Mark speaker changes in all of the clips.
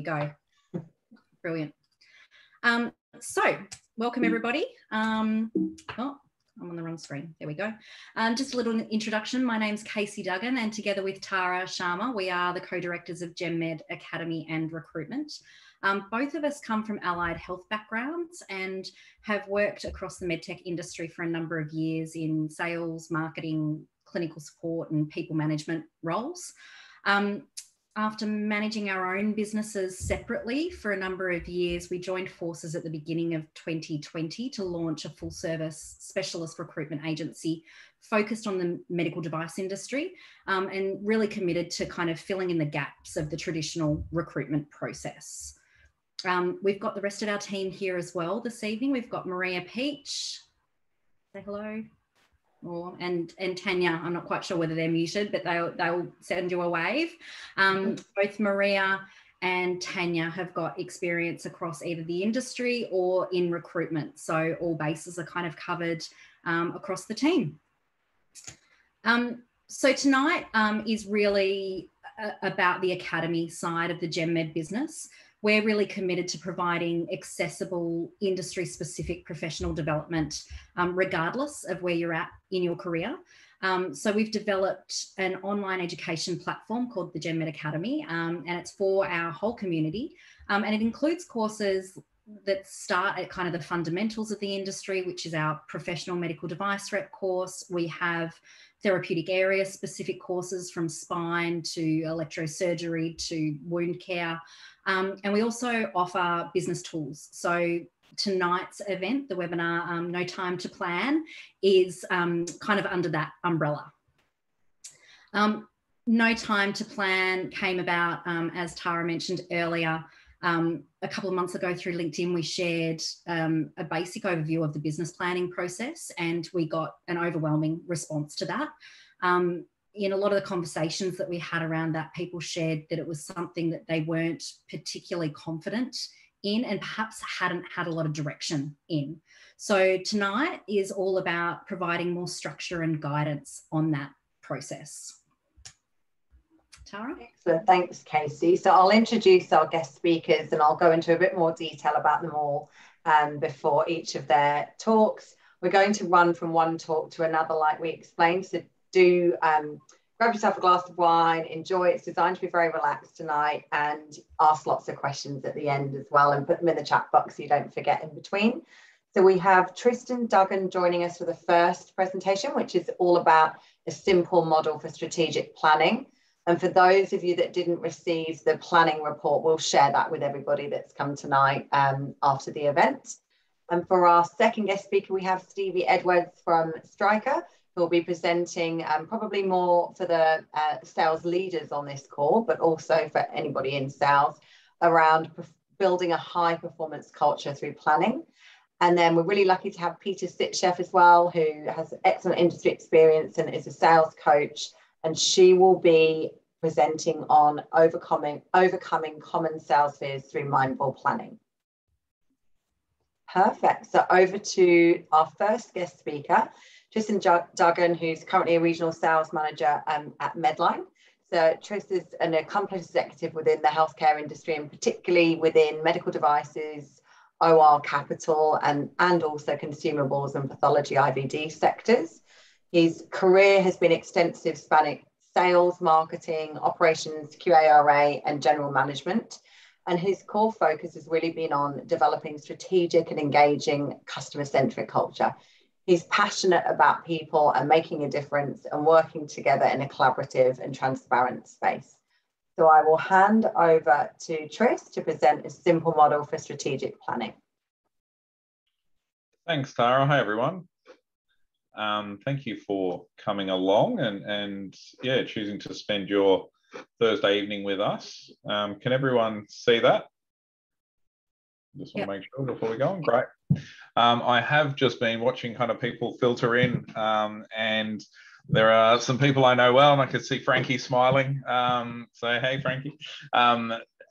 Speaker 1: go. Brilliant. So welcome everybody. Oh, I'm on the wrong screen. There we go. Just a little introduction. My name's Casey Duggan, and together with Tara Sharma, we are the co-directors of GenMed Academy and Recruitment. Both of us come from allied health backgrounds and have worked across the MedTech industry for a number of years in sales, marketing, clinical support and people management roles. After managing our own businesses separately for a number of years, we joined forces at the beginning of 2020 to launch a full service specialist recruitment agency focused on the medical device industry and really committed to kind of filling in the gaps of the traditional recruitment process. We've got the rest of our team here as well this evening. We've got Maria Peach, say hello. And Tanya, I'm not quite sure whether they're muted, but they'll send you a wave. Both Maria and Tanya have got experience across either the industry or in recruitment. So all bases are kind of covered across the team. So tonight is really about the academy side of the GenMed business. We're really committed to providing accessible industry-specific professional development, regardless of where you're at in your career. So we've developed an online education platform called the GenMed Academy, and it's for our whole community. And it includes courses that start at kind of the fundamentals of the industry, which is our professional medical device rep course. We have therapeutic area specific courses from spine to electrosurgery to wound care. And we also offer business tools. So tonight's event, the webinar, No Time to Plan, is kind of under that umbrella. No Time to Plan came about, as Tara mentioned earlier, a couple of months ago through LinkedIn. We shared a basic overview of the business planning process, and we got an overwhelming response to that. In a lot of the conversations that we had around that, people shared that it was something that they weren't particularly confident in and perhaps hadn't had a lot of direction in. So tonight is all about providing more structure and guidance on that process. Tara?
Speaker 2: Excellent, thanks Casey. So I'll introduce our guest speakers and I'll go into a bit more detail about them all before each of their talks. We're going to run from one talk to another like we explained, so do grab yourself a glass of wine, enjoy. It's designed to be very relaxed tonight, and ask lots of questions at the end as well, and put them in the chat box so you don't forget in between. So we have Tristan Duggan joining us for the first presentation, which is all about a simple model for strategic planning. And for those of you that didn't receive the planning report, we'll share that with everybody that's come tonight after the event. And for our second guest speaker, we have Stevie Edwards from Stryker, who will be presenting probably more for the sales leaders on this call, but also for anybody in sales around building a high performance culture through planning. And then we're really lucky to have Peter Sitchef as well, who has excellent industry experience and is a sales coach. And she will be presenting on overcoming common sales fears through mindful planning. Perfect. So over to our first guest speaker, Tristan Duggan, who's currently a regional sales manager at Medline. So Tris is an accomplished executive within the healthcare industry, and particularly within medical devices, OR capital, and also consumables and pathology IVD sectors. His career has been extensive, spanning sales, marketing, operations, QARA, and general management. And his core focus has really been on developing strategic and engaging customer-centric culture. He's passionate about people and making a difference and working together in a collaborative and transparent space. So I will hand over to Tris to present a simple model for strategic planning.
Speaker 3: Thanks, Tara. Hi, everyone. Thank you for coming along and yeah, choosing to spend your Thursday evening with us. Can everyone see that? Just want to make sure before we go on. Great. I have just been watching kind of people filter in, and there are some people I know well, and I could see Frankie smiling. So hey, Frankie.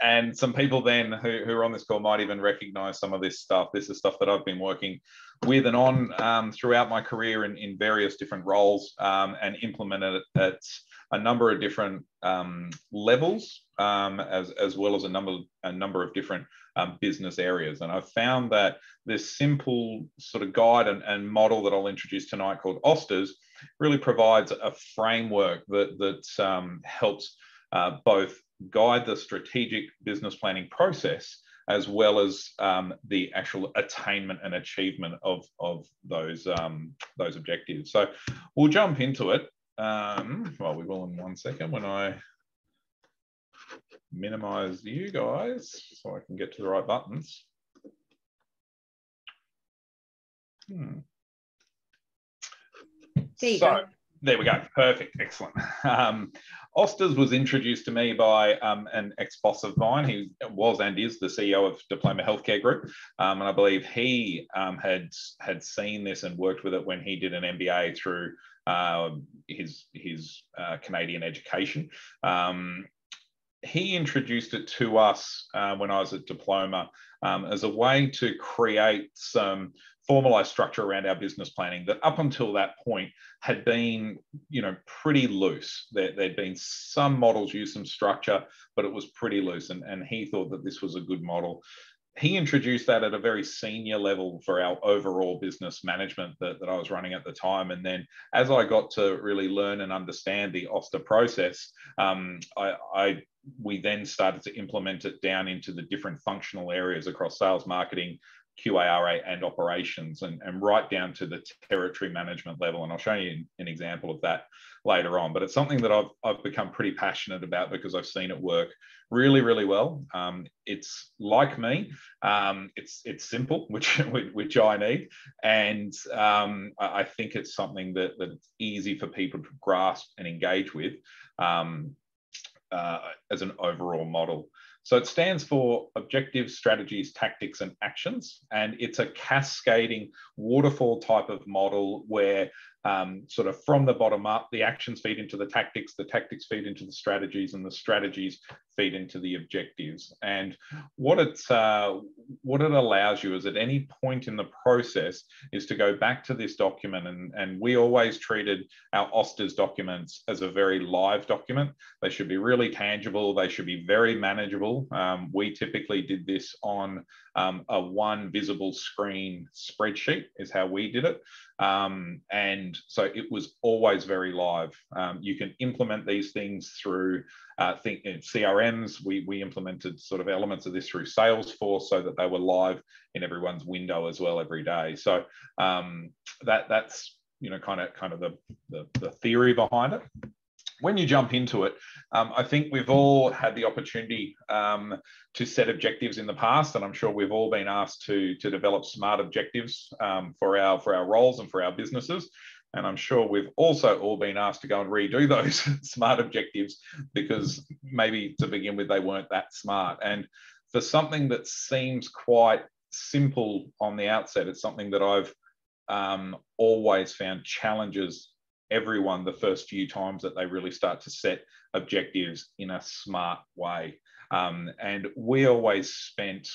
Speaker 3: And some people then who are on this call might even recognize some of this stuff. This is stuff that I've been working with and on throughout my career in various different roles, and implemented it at a number of different levels as well as a number of different business areas. And I've found that this simple sort of guide and model that I'll introduce tonight called OSTERS really provides a framework that helps both guide the strategic business planning process as well as the actual attainment and achievement of those objectives. So we'll jump into it. Well, we will in 1 second when I minimize you guys so I can get to the right buttons.
Speaker 1: There you go.
Speaker 3: There we go. Perfect. Excellent. OSTERS was introduced to me by an ex-boss of mine. He was and is the CEO of Diploma Healthcare Group. And I believe he had seen this and worked with it when he did an MBA through his Canadian education. He introduced it to us when I was at Diploma as a way to create some formalized structure around our business planning that up until that point had been, pretty loose. There'd been some models use some structure, but it was pretty loose. And he thought that this was a good model. He introduced that at a very senior level for our overall business management that I was running at the time. And then as I got to really learn and understand the OSTER process, we then started to implement it down into the different functional areas across sales, marketing, QARA and operations, and right down to the territory management level. And I'll show you an example of that later on. But it's something that I've become pretty passionate about because I've seen it work really, really well. It's like me. It's simple, which I need. And I think it's something that's easy for people to grasp and engage with as an overall model. So it stands for objectives, strategies, tactics, and actions. And it's a cascading waterfall type of model where sort of from the bottom up, the actions feed into the tactics feed into the strategies, and the strategies feed into the objectives. And what it allows you is at any point in the process is to go back to this document. And we always treated our OSTERS documents as a very live document. They should be really tangible. They should be very manageable. We typically did this on a one visible screen spreadsheet is how we did it. And so it was always very live. You can implement these things through CRMs. We implemented sort of elements of this through Salesforce so that they were live in everyone's window as well every day. So that's kind of the theory behind it. When you jump into it, I think we've all had the opportunity to set objectives in the past, and I'm sure we've all been asked to develop smart objectives for our roles and for our businesses. And I'm sure we've also all been asked to go and redo those smart objectives because maybe to begin with, they weren't that smart. And for something that seems quite simple on the outset, it's something that I've always found challenges everyone the first few times that they really start to set objectives in a smart way. And we always spent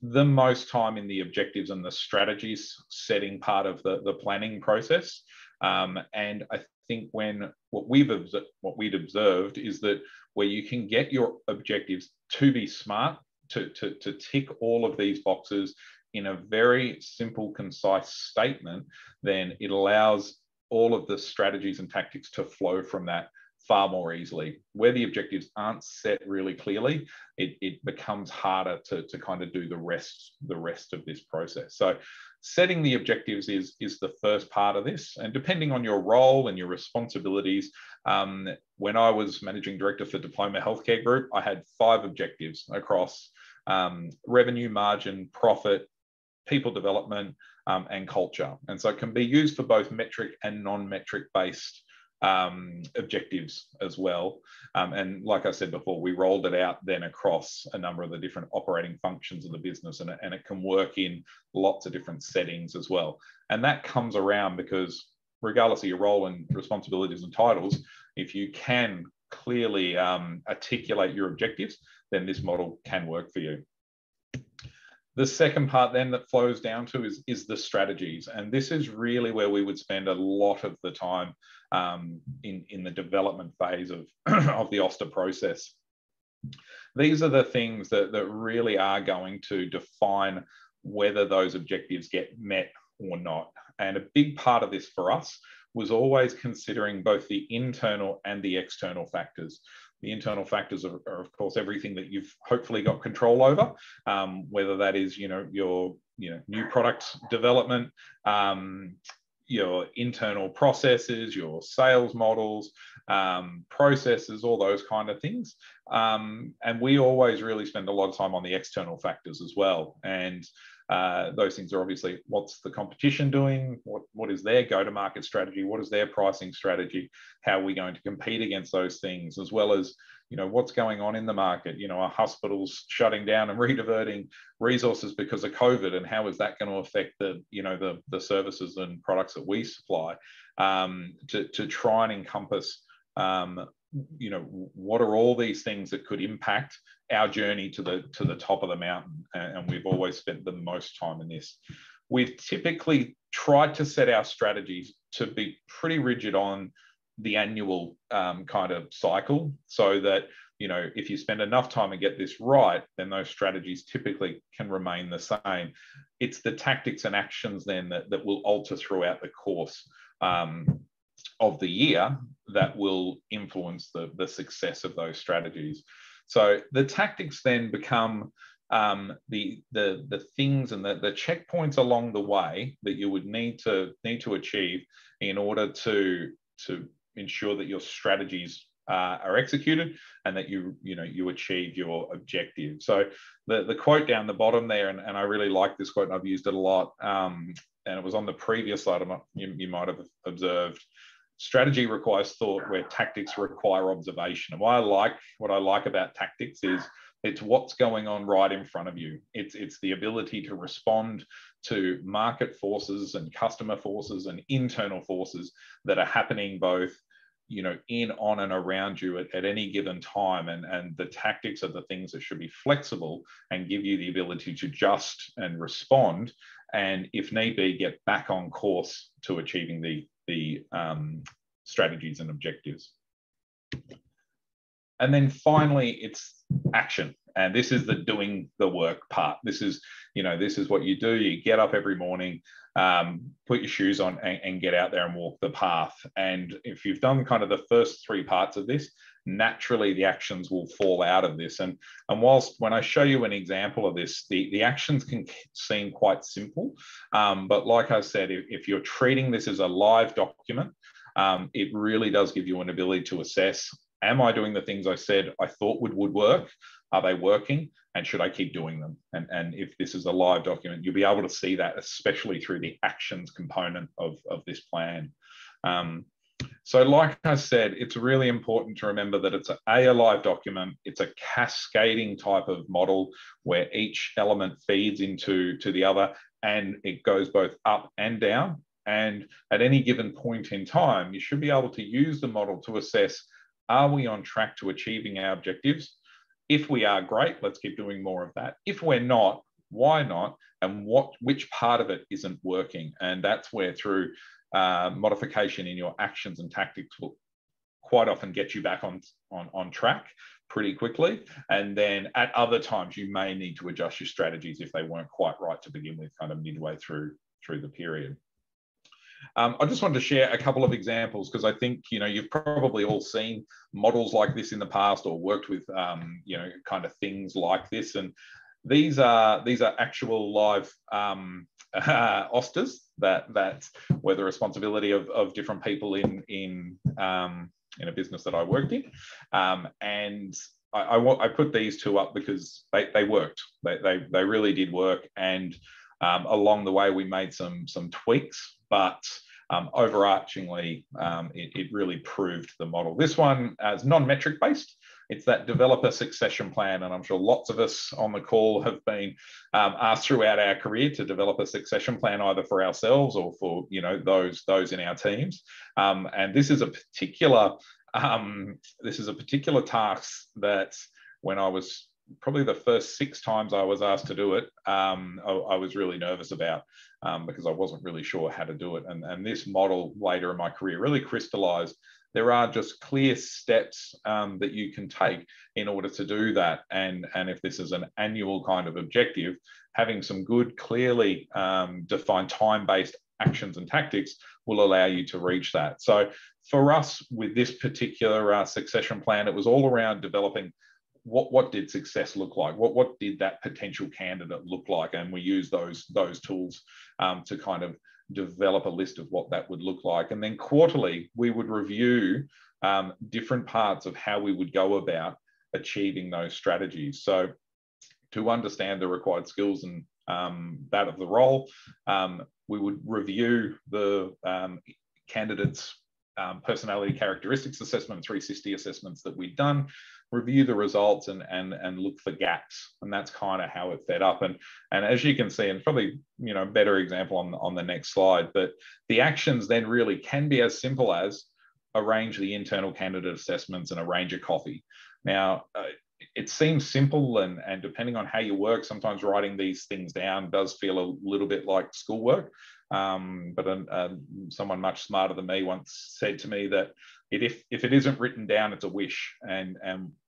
Speaker 3: the most time in the objectives and the strategies setting part of the planning process. And I think what we'd observed is that where you can get your objectives to be smart, to tick all of these boxes in a very simple, concise statement, then it allows all of the strategies and tactics to flow from that far more easily. Where the objectives aren't set really clearly, it becomes harder to kind of do the rest of this process. So setting the objectives is the first part of this. And depending on your role and your responsibilities, when I was managing director for Diploma Healthcare Group, I had 5 objectives across revenue, margin, profit, people development, and culture. And so it can be used for both metric and non-metric based objectives as well. And like I said before, we rolled it out then across a number of the different operating functions of the business, and it can work in lots of different settings as well. And that comes around because regardless of your role and responsibilities and titles, if you can clearly articulate your objectives, then this model can work for you. The second part then that flows down to is the strategies. And this is really where we would spend a lot of the time in the development phase of the OSTER process. These are the things that really are going to define whether those objectives get met or not. And a big part of this for us was always considering both the internal and the external factors. The internal factors are of course, everything that you've hopefully got control over, whether that is, your new product development, your internal processes, your sales models, processes, all those kind of things. And we always really spend a lot of time on the external factors as well. And those things are obviously, what's the competition doing? What is their go-to-market strategy? What is their pricing strategy? How are we going to compete against those things? As well as, what's going on in the market? Are hospitals shutting down and rediverting resources because of COVID? And how is that going to affect the services and products that we supply, to try and encompass, what are all these things that could impact our journey to the top of the mountain? And we've always spent the most time in this. We've typically tried to set our strategies to be pretty rigid on the annual kind of cycle, so that if you spend enough time and get this right, then those strategies typically can remain the same. It's the tactics and actions then that will alter throughout the course of the year that will influence the success of those strategies. So the tactics then become the things and the checkpoints along the way that you would need to achieve in order to ensure that your strategies are executed and that you achieve your objective. So the quote down the bottom there, and I really like this quote, and I've used it a lot, and it was on the previous slide, you might have observed. Strategy requires thought where tactics require observation. And what I like about tactics is it's what's going on right in front of you. It's the ability to respond to market forces and customer forces and internal forces that are happening both, in, on, and around you at any given time. And the tactics are the things that should be flexible and give you the ability to adjust and respond, and if need be, get back on course to achieving the strategies and objectives. And then finally, it's action. And this is the doing the work part. This is what you do. You get up every morning, put your shoes on and get out there and walk the path. And if you've done kind of the first three parts of this, naturally the actions will fall out of this. And whilst when I show you an example of this, the actions can seem quite simple. But like I said, if you're treating this as a live document, it really does give you an ability to assess, am I doing the things I said I thought would work? Are they working? And should I keep doing them? And if this is a live document, you'll be able to see that, especially through the actions component of this plan. So like I said, it's really important to remember that it's a live document. It's a cascading type of model where each element feeds into the other, and it goes both up and down. And at any given point in time, you should be able to use the model to assess, are we on track to achieving our objectives? If we are, great, let's keep doing more of that. If we're not, why not? And which part of it isn't working? And that's where through modification in your actions and tactics will quite often get you back on track pretty quickly. And then at other times, you may need to adjust your strategies if they weren't quite right to begin with, kind of midway through the period. I just wanted to share a couple of examples because I think, you've probably all seen models like this in the past or worked with, kind of things like this. And these are actual live OSTERs that were the responsibility of different people in a business that I worked in. And I put these two up because they worked. They really did work. And along the way, we made some tweaks, but overarchingly, it really proved the model. This one is non-metric based. It's that developer succession plan. And I'm sure lots of us on the call have been asked throughout our career to develop a succession plan, either for ourselves or for those in our teams. And this is a particular task that when I was probably the first 6 times I was asked to do it, I was really nervous about because I wasn't really sure how to do it. And this model later in my career really crystallized there are just clear steps that you can take in order to do that. And if this is an annual kind of objective, having some good, clearly defined time-based actions and tactics will allow you to reach that. So for us, with this particular succession plan, it was all around developing what did success look like? What did that potential candidate look like? And we use those tools to kind of develop a list of what that would look like. And then quarterly, we would review different parts of how we would go about achieving those strategies. So to understand the required skills and that of the role, we would review the candidates' personality characteristics assessment, 360 assessments that we'd done, review the results and look for gaps. And that's kind of how it fed up. And as you can see, and probably, you know, better example on the next slide, but the actions then really can be as simple as arrange the internal candidate assessments and arrange a coffee. Now, it seems simple, and depending on how you work, sometimes writing these things down does feel a little bit like schoolwork. But someone much smarter than me once said to me that if it isn't written down, it's a wish. And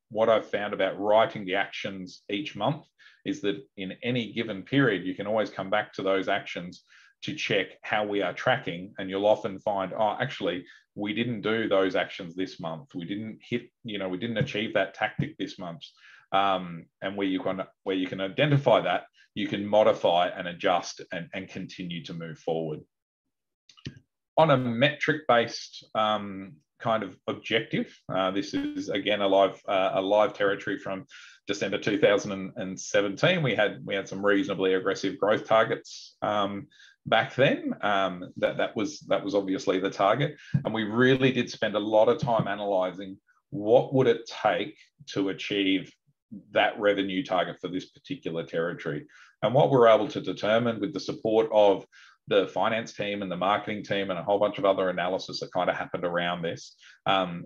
Speaker 3: what I've found about writing the actions each month is that in any given period, you can always come back to those actions to check how we are tracking. And you'll often find, oh, actually, we didn't do those actions this month. We didn't hit, you know, we didn't achieve that tactic this month. And where you can identify that, you can modify and adjust and continue to move forward. On a metric-based kind of objective, this is again a live territory from December 2017. We had some reasonably aggressive growth targets back then. That was obviously the target, and we really did spend a lot of time analysing what would it take to achieve that revenue target for this particular territory. And what we're able to determine with the support of the finance team and the marketing team and a whole bunch of other analysis that kind of happened around this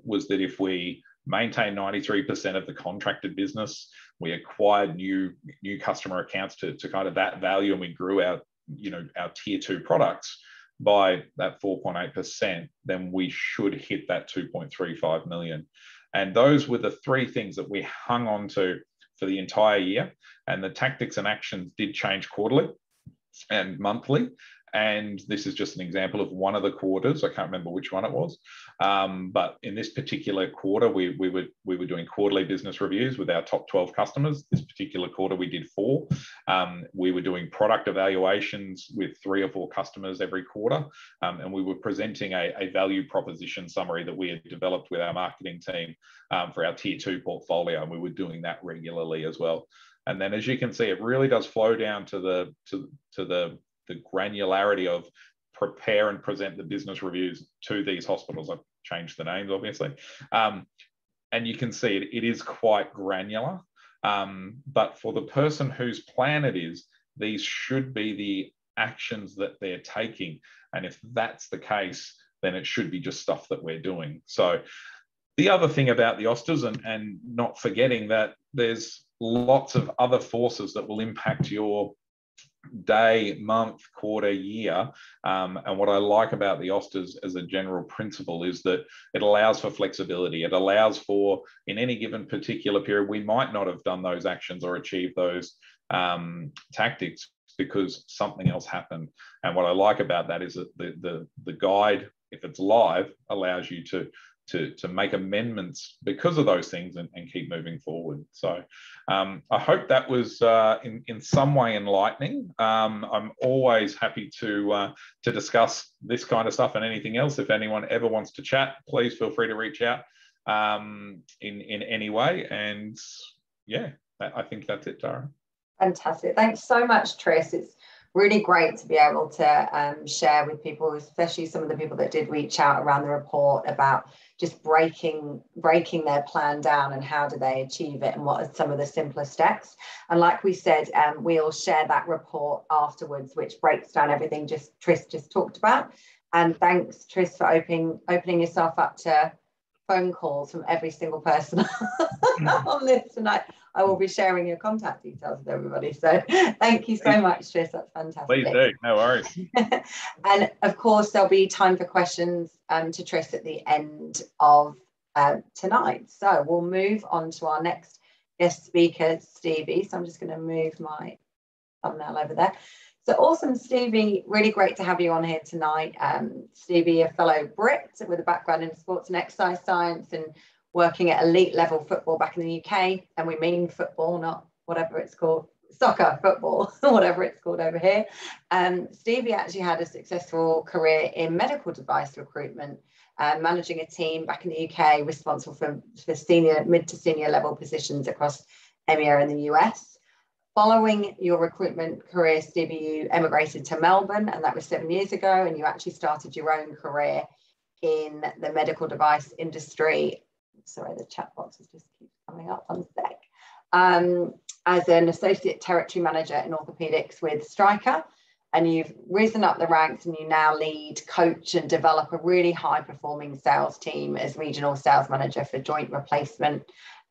Speaker 3: was that if we maintain 93% of the contracted business, we acquired new customer accounts to kind of that value, and we grew our tier 2 products by that 4.8%, then we should hit that 2.35 million. And those were the three things that we hung on to for the entire year. And the tactics and actions did change quarterly and monthly. And this is just an example of one of the quarters. I can't remember which one it was. But in this particular quarter, we were doing quarterly business reviews with our top 12 customers. This particular quarter, we did 4. We were doing product evaluations with 3 or 4 customers every quarter. And we were presenting a value proposition summary that we had developed with our marketing team for our tier 2 portfolio. And we were doing that regularly as well. And then, as you can see, it really does flow down to the granularity of prepare and present the business reviews to these hospitals. I've changed the names, obviously. And you can see it is quite granular. But for the person whose plan it is, these should be the actions that they're taking. And if that's the case, then it should be just stuff that we're doing. So the other thing about the Osters, and not forgetting that there's lots of other forces that will impact your day, month, quarter, year. And what I like about the Osters as a general principle is that it allows for flexibility. It allows for, in any given particular period, we might not have done those actions or achieved those tactics because something else happened. And what I like about that is that the guide, if it's live, allows you to make amendments because of those things and keep moving forward. So I hope that was in some way enlightening. I'm always happy to discuss this kind of stuff and anything else. If anyone ever wants to chat, please feel free to reach out in any way. And yeah, I think that's it, Tara.
Speaker 2: Fantastic. Thanks so much, Tris. It's really great to be able to share with people, especially some of the people that did reach out around the report, about just breaking their plan down and how do they achieve it and what are some of the simpler steps. And like we said, we'll share that report afterwards, which breaks down everything Tris just talked about. And thanks, Tris, for opening yourself up to phone calls from every single person on this tonight. I will be sharing your contact details with everybody. So thank you so much, Tris. That's fantastic.
Speaker 3: Please do. No worries.
Speaker 2: And of course, there'll be time for questions to Tris at the end of tonight. So we'll move on to our next guest speaker, Stevie. So I'm just going to move my thumbnail over there. So awesome, Stevie. Really great to have you on here tonight. Stevie, a fellow Brit with a background in sports and exercise science and working at elite level football back in the UK. And we mean football, not whatever it's called, soccer, football, whatever it's called over here. Stevie actually had a successful career in medical device recruitment, managing a team back in the UK responsible for senior, mid to senior level positions across EMEA in the US. Following your recruitment career, Stevie, you emigrated to Melbourne, and that was 7 years ago, and you actually started your own career in the medical device industry. Sorry, the chat boxes just keep coming up, one sec. As an associate territory manager in orthopedics with Stryker, and you've risen up the ranks and you now lead, coach and develop a really high performing sales team as regional sales manager for joint replacement.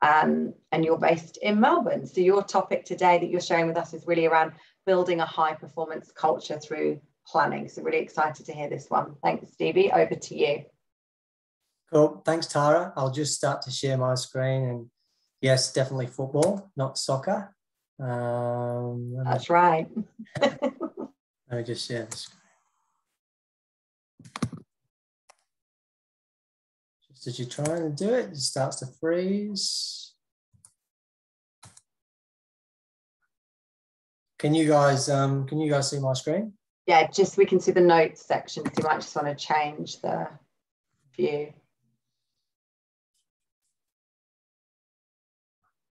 Speaker 2: And you're based in Melbourne. So your topic today that you're sharing with us is really around building a high performance culture through planning. So really excited to hear this one. Thanks, Stevie. Over to you.
Speaker 4: Cool. Thanks, Tara. I'll just start to share my screen. And yes, definitely football, not soccer.
Speaker 2: That's right.
Speaker 4: Let me just share the screen. Just as you're trying to do it, it starts to freeze. Can you guys see my screen?
Speaker 2: Yeah, just we can see the notes section. So you might just want to change the view.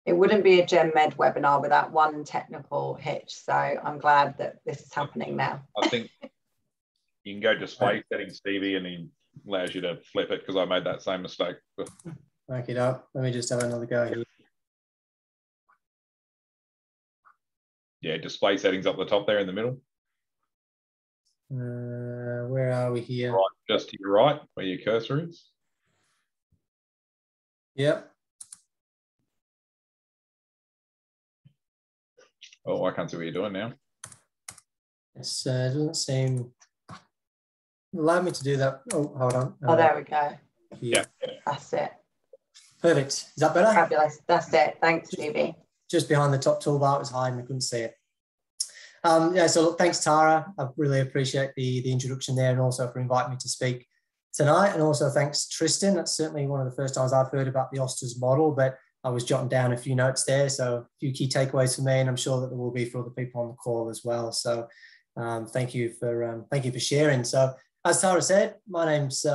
Speaker 2: It wouldn't be a Gen Med webinar without one technical hitch. So I'm glad that this is happening now.
Speaker 3: I think you can go display settings, Stevie, and he allows you to flip it because I made that same mistake.
Speaker 4: Back it up. Let me just have another go here.
Speaker 3: Yeah, display settings up the top there in the middle.
Speaker 4: Where are we here?
Speaker 3: Right, just to your right, where your cursor is.
Speaker 4: Yep.
Speaker 3: Oh, I can't see what you're doing now.
Speaker 4: It doesn't seem allow me to do that. Oh, hold on.
Speaker 2: Oh, there we go.
Speaker 4: Yeah.
Speaker 2: That's it.
Speaker 4: Perfect. Is that better?
Speaker 2: Fabulous. That's it. Thanks, Stevie.
Speaker 4: Just behind the top toolbar, it was hiding. I couldn't see it. Yeah, so look, thanks, Tara. I really appreciate the introduction there and also for inviting me to speak tonight. And also thanks, Tristan. That's certainly one of the first times I've heard about the Osters model, but I was jotting down a few notes there. So a few key takeaways for me, and I'm sure that there will be for other people on the call as well. So thank you for sharing. So as Tara said, my name's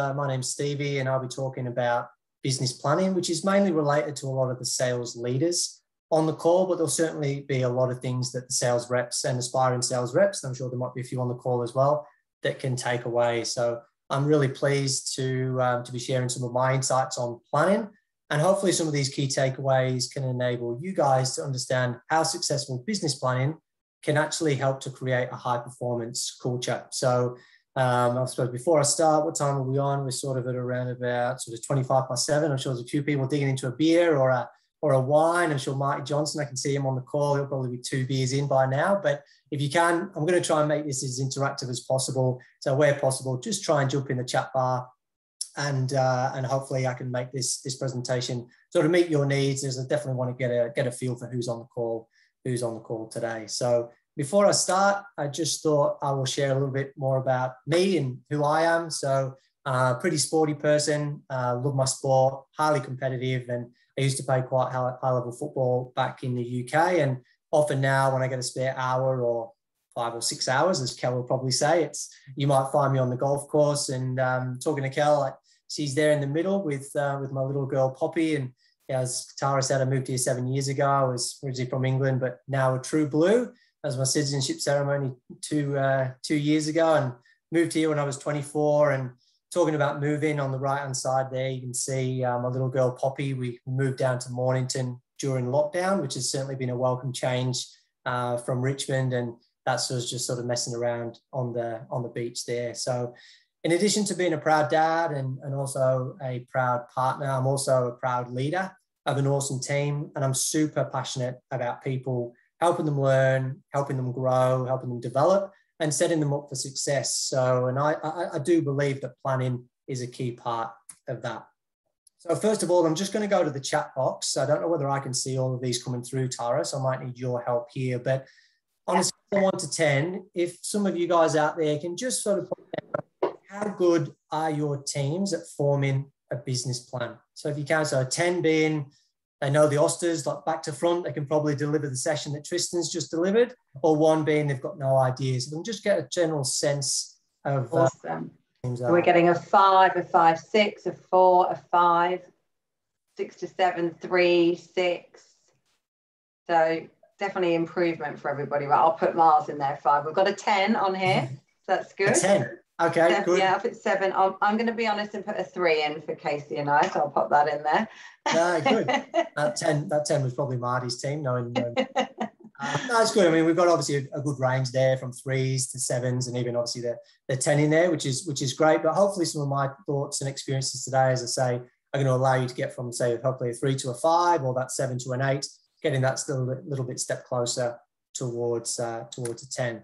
Speaker 4: Stevie, and I'll be talking about business planning, which is mainly related to a lot of the sales leaders on the call, but there'll certainly be a lot of things that the sales reps and aspiring sales reps, I'm sure there might be a few on the call as well, that can take away. So I'm really pleased to be sharing some of my insights on planning, and hopefully some of these key takeaways can enable you guys to understand how successful business planning can actually help to create a high performance culture. So I suppose before I start, what time are we on? We're sort of at around about sort of 7:25. I'm sure there's a few people digging into a beer or a wine. I'm sure Marty Johnson, I can see him on the call. He'll probably be 2 beers in by now. But if you can, I'm going to try and make this as interactive as possible. So where possible, just try and jump in the chat bar, and hopefully I can make this presentation sort of meet your needs, as I definitely want to get a feel for who's on the call today. So before I start, I just thought I will share a little bit more about me and who I am. So pretty sporty person, love my sport, highly competitive, and I used to play quite high level football back in the UK. And often now when I get a spare hour or 5 or 6 hours, as Kel will probably say, you might find me on the golf course and talking to Kel. She's there in the middle with my little girl Poppy. And as Tara said, I moved here 7 years ago. I was originally from England, but now a true blue. As my citizenship ceremony two years ago, and moved here when I was 24. And talking about moving, on the right hand side there, you can see my little girl Poppy. We moved down to Mornington during lockdown, which has certainly been a welcome change from Richmond, and that's us just sort of messing around on the beach there. So in addition to being a proud dad and also a proud partner, I'm also a proud leader. of an awesome team, and I'm super passionate about people, helping them learn, helping them grow, helping them develop, and setting them up for success. So, and I do believe that planning is a key part of that. So first of all, I'm just going to go to the chat box. I don't know whether I can see all of these coming through, Tara, so I might need your help here. But on a scale of 1 to 10, if some of you guys out there can just sort of put down, how good are your teams at forming a business plan? So if you can, so 10 being they know the Osters, like back to front, they can probably deliver the session that Tristan's just delivered, or 1 being they've got no ideas. So we can just get a general sense of
Speaker 2: awesome. So we're getting a 5, a 5, 6, a 4, a 5, 6 to 7, 3, 6. So definitely improvement for everybody. Right, I'll put Mars in there, 5. We've got a 10 on here. So that's good.
Speaker 4: A 10. Okay,
Speaker 2: 7,
Speaker 4: good.
Speaker 2: Yeah, I'll put 7. I'm going to be honest and put a 3 in for Casey and I, so I'll pop that in there.
Speaker 4: No, good. That 10 was probably Marty's team, knowing. That's good. I mean, we've got obviously a good range there from 3s to 7s, and even obviously the 10 in there, which is great. But hopefully, some of my thoughts and experiences today, as I say, are going to allow you to get from, say, hopefully a 3 to a 5, or that 7 to an 8, getting that still a little bit step closer towards a 10.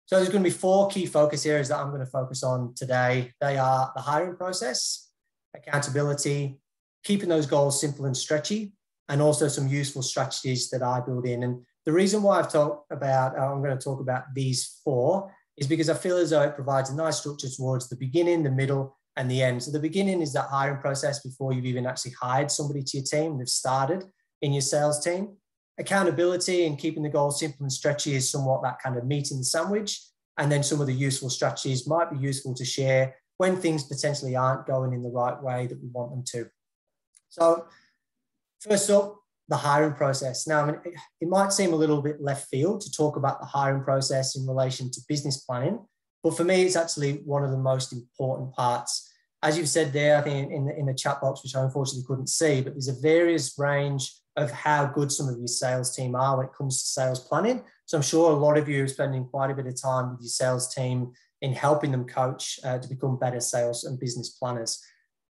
Speaker 4: So there's going to be 4 key focus areas that I'm going to focus on today. They are the hiring process, accountability, keeping those goals simple and stretchy, and also some useful strategies that I build in. And the reason why I'm going to talk about these 4 is because I feel as though it provides a nice structure towards the beginning, the middle, and the end. So the beginning is that hiring process before you've even actually hired somebody to your team. They've started in your sales team. Accountability and keeping the goals simple and stretchy is somewhat that kind of meat in the sandwich. And then some of the useful strategies might be useful to share when things potentially aren't going in the right way that we want them to. So first up, the hiring process. Now, I mean, it might seem a little bit left field to talk about the hiring process in relation to business planning, but for me, it's actually one of the most important parts. As you've said there, I think in the chat box, which I unfortunately couldn't see, but there's a various range of how good some of your sales team are when it comes to sales planning. So I'm sure a lot of you are spending quite a bit of time with your sales team in helping them coach to become better sales and business planners.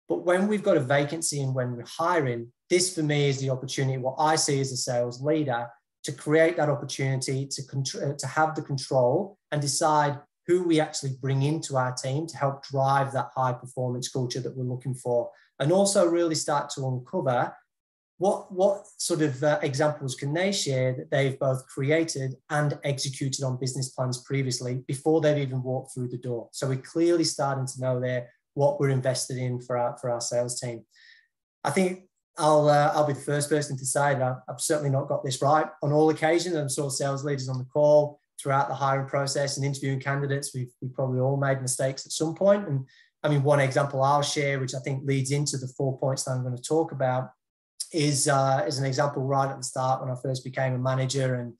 Speaker 4: But when we've got a vacancy and when we're hiring, this for me is the opportunity, what I see as a sales leader, to create that opportunity to have the control and decide who we actually bring into our team to help drive that high performance culture that we're looking for. And also really start to uncover what sort of examples can they share that they've both created and executed on business plans previously before they've even walked through the door. So we're clearly starting to know there what we're invested in for our sales team. I think I'll be the first person to say that I've certainly not got this right on all occasions. I'm sure sales leaders on the call throughout the hiring process and interviewing candidates, we've probably all made mistakes at some point. And I mean, one example I'll share, which I think leads into the 4 points that I'm going to talk about, is an example right at the start when I first became a manager, and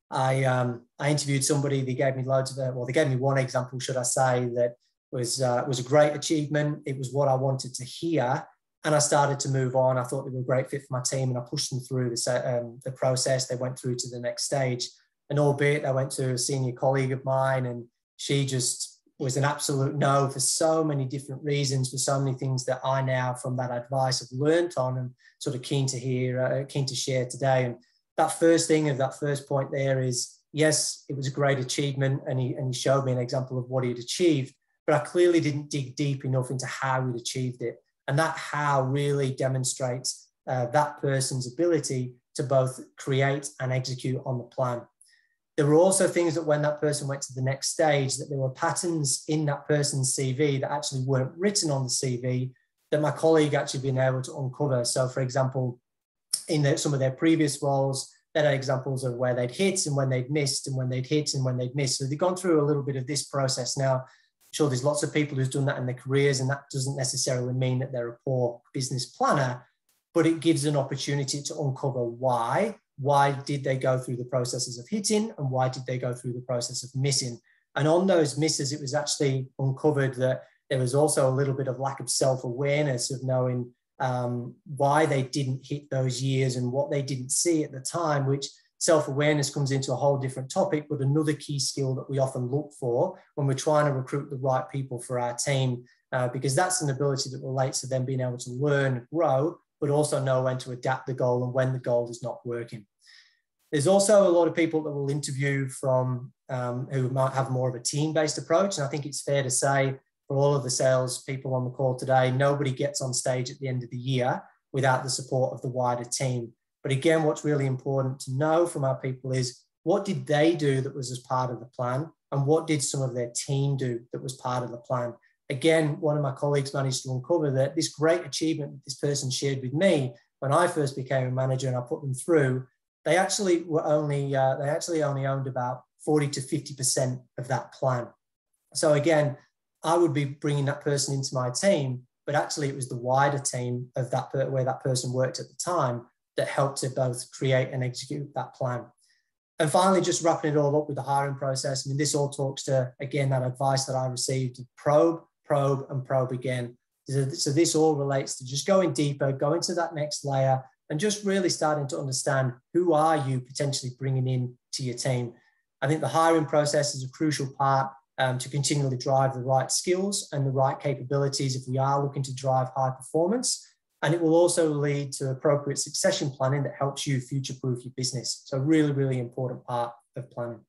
Speaker 4: I interviewed somebody. They gave me they gave me one example, should I say, that was a great achievement. It was what I wanted to hear, and I started to move on. I thought they were a great fit for my team, and I pushed them through the process. They went through to the next stage, and albeit I went to a senior colleague of mine, and she just was an absolute no for so many different reasons, for so many things that I now, from that advice, have learned on and sort of keen to share today. And that first thing of that first point there is, yes, it was a great achievement, and he showed me an example of what he'd achieved, but I clearly didn't dig deep enough into how he'd achieved it. And that how really demonstrates that person's ability to both create and execute on the plan. There were also things that when that person went to the next stage, that there were patterns in that person's CV that actually weren't written on the CV that my colleague actually been able to uncover. So for example, in some of their previous roles, they had examples of where they'd hit and when they'd missed, and when they'd hit and when they'd missed. So they've gone through a little bit of this process. Now, I'm sure there's lots of people who've done that in their careers, and that doesn't necessarily mean that they're a poor business planner, but it gives an opportunity to uncover why. Why did they go through the processes of hitting, and why did they go through the process of missing? And on those misses, it was actually uncovered that there was also a little bit of lack of self-awareness of knowing why they didn't hit those years and what they didn't see at the time, which self-awareness comes into a whole different topic, but another key skill that we often look for when we're trying to recruit the right people for our team, because that's an ability that relates to them being able to learn, grow, but also know when to adapt the goal and when the goal is not working. There's also a lot of people that will interview from who might have more of a team-based approach. And I think it's fair to say for all of the sales people on the call today, nobody gets on stage at the end of the year without the support of the wider team. But again, what's really important to know from our people is what did they do that was as part of the plan? And what did some of their team do that was part of the plan? Again, one of my colleagues managed to uncover that this great achievement that this person shared with me when I first became a manager and I put them through, they actually only owned about 40 to 50% of that plan. So again, I would be bringing that person into my team, but actually it was the wider team of that where that person worked at the time that helped to both create and execute that plan. And finally, just wrapping it all up with the hiring process. I mean, this all talks to, again, that advice that I received: probe, probe, and probe again. So this all relates to just going deeper, going to that next layer, and just really starting to understand who are you potentially bringing in to your team. I think the hiring process is a crucial part to continually drive the right skills and the right capabilities if we are looking to drive high performance. And it will also lead to appropriate succession planning that helps you future-proof your business. So really, really important part of planning.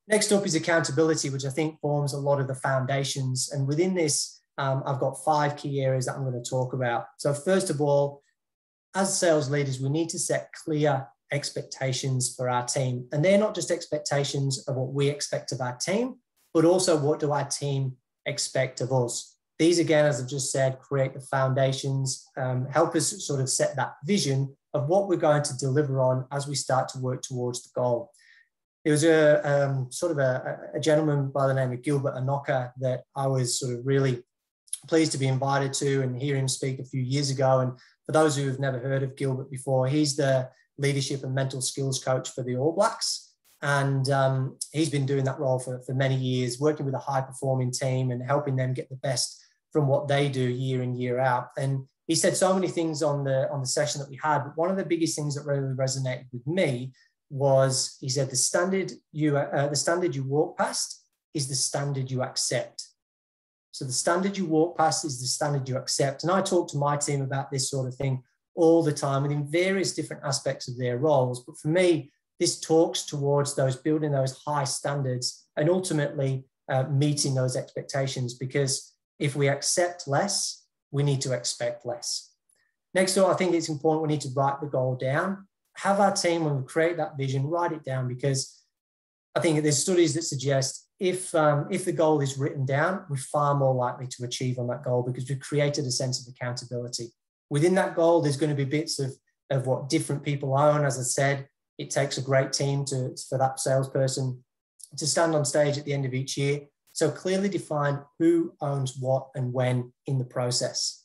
Speaker 4: Next up is accountability, which I think forms a lot of the foundations. And within this, I've got 5 key areas that I'm going to talk about. So first of all, as sales leaders, we need to set clear expectations for our team. And they're not just expectations of what we expect of our team, but also what do our team expect of us. These, again, as I've just said, create the foundations, help us sort of set that vision of what we're going to deliver on as we start to work towards the goal. There was a gentleman by the name of Gilbert Anoka that I was sort of really pleased to be invited to and hear him speak a few years ago. And for those who have never heard of Gilbert before, he's the leadership and mental skills coach for the All Blacks. And he's been doing that role for many years, working with a high-performing team and helping them get the best from what they do year in, year out. And he said so many things on the session that we had, but one of the biggest things that really resonated with me was, he said, the standard you walk past is the standard you accept. So the standard you walk past is the standard you accept. And I talk to my team about this sort of thing all the time within various different aspects of their roles. But for me, this talks towards those building those high standards and ultimately meeting those expectations, because if we accept less, we need to expect less. Next up, I think it's important we need to write the goal down. Have our team, when we create that vision, write it down, because I think there's studies that suggest if the goal is written down, we're far more likely to achieve on that goal because we've created a sense of accountability. Within that goal, there's going to be bits of what different people own. As I said, it takes a great team for that salesperson to stand on stage at the end of each year. So clearly define who owns what and when in the process.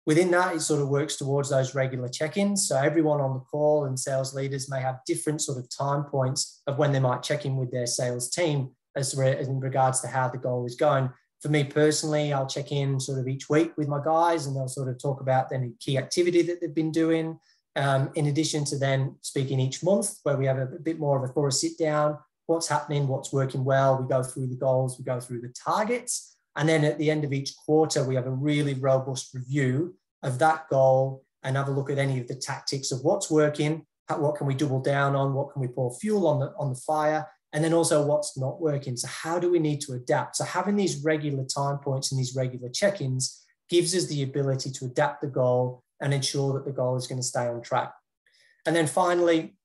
Speaker 4: Within that, it sort of works towards those regular check-ins. So everyone on the call and sales leaders may have different sort of time points of when they might check in with their sales team as in regards to how the goal is going. For me personally, I'll check in sort of each week with my guys and they'll sort of talk about any key activity that they've been doing. In addition to then speaking each month where we have a bit more of a thorough sit down, what's happening, what's working well. We go through the goals, we go through the targets. And then at the end of each quarter, we have a really robust review of that goal and have a look at any of the tactics of what's working, what can we double down on, what can we pour fuel on the fire, and then also what's not working. So how do we need to adapt? So having these regular time points and these regular check-ins gives us the ability to adapt the goal and ensure that the goal is going to stay on track. And then finally,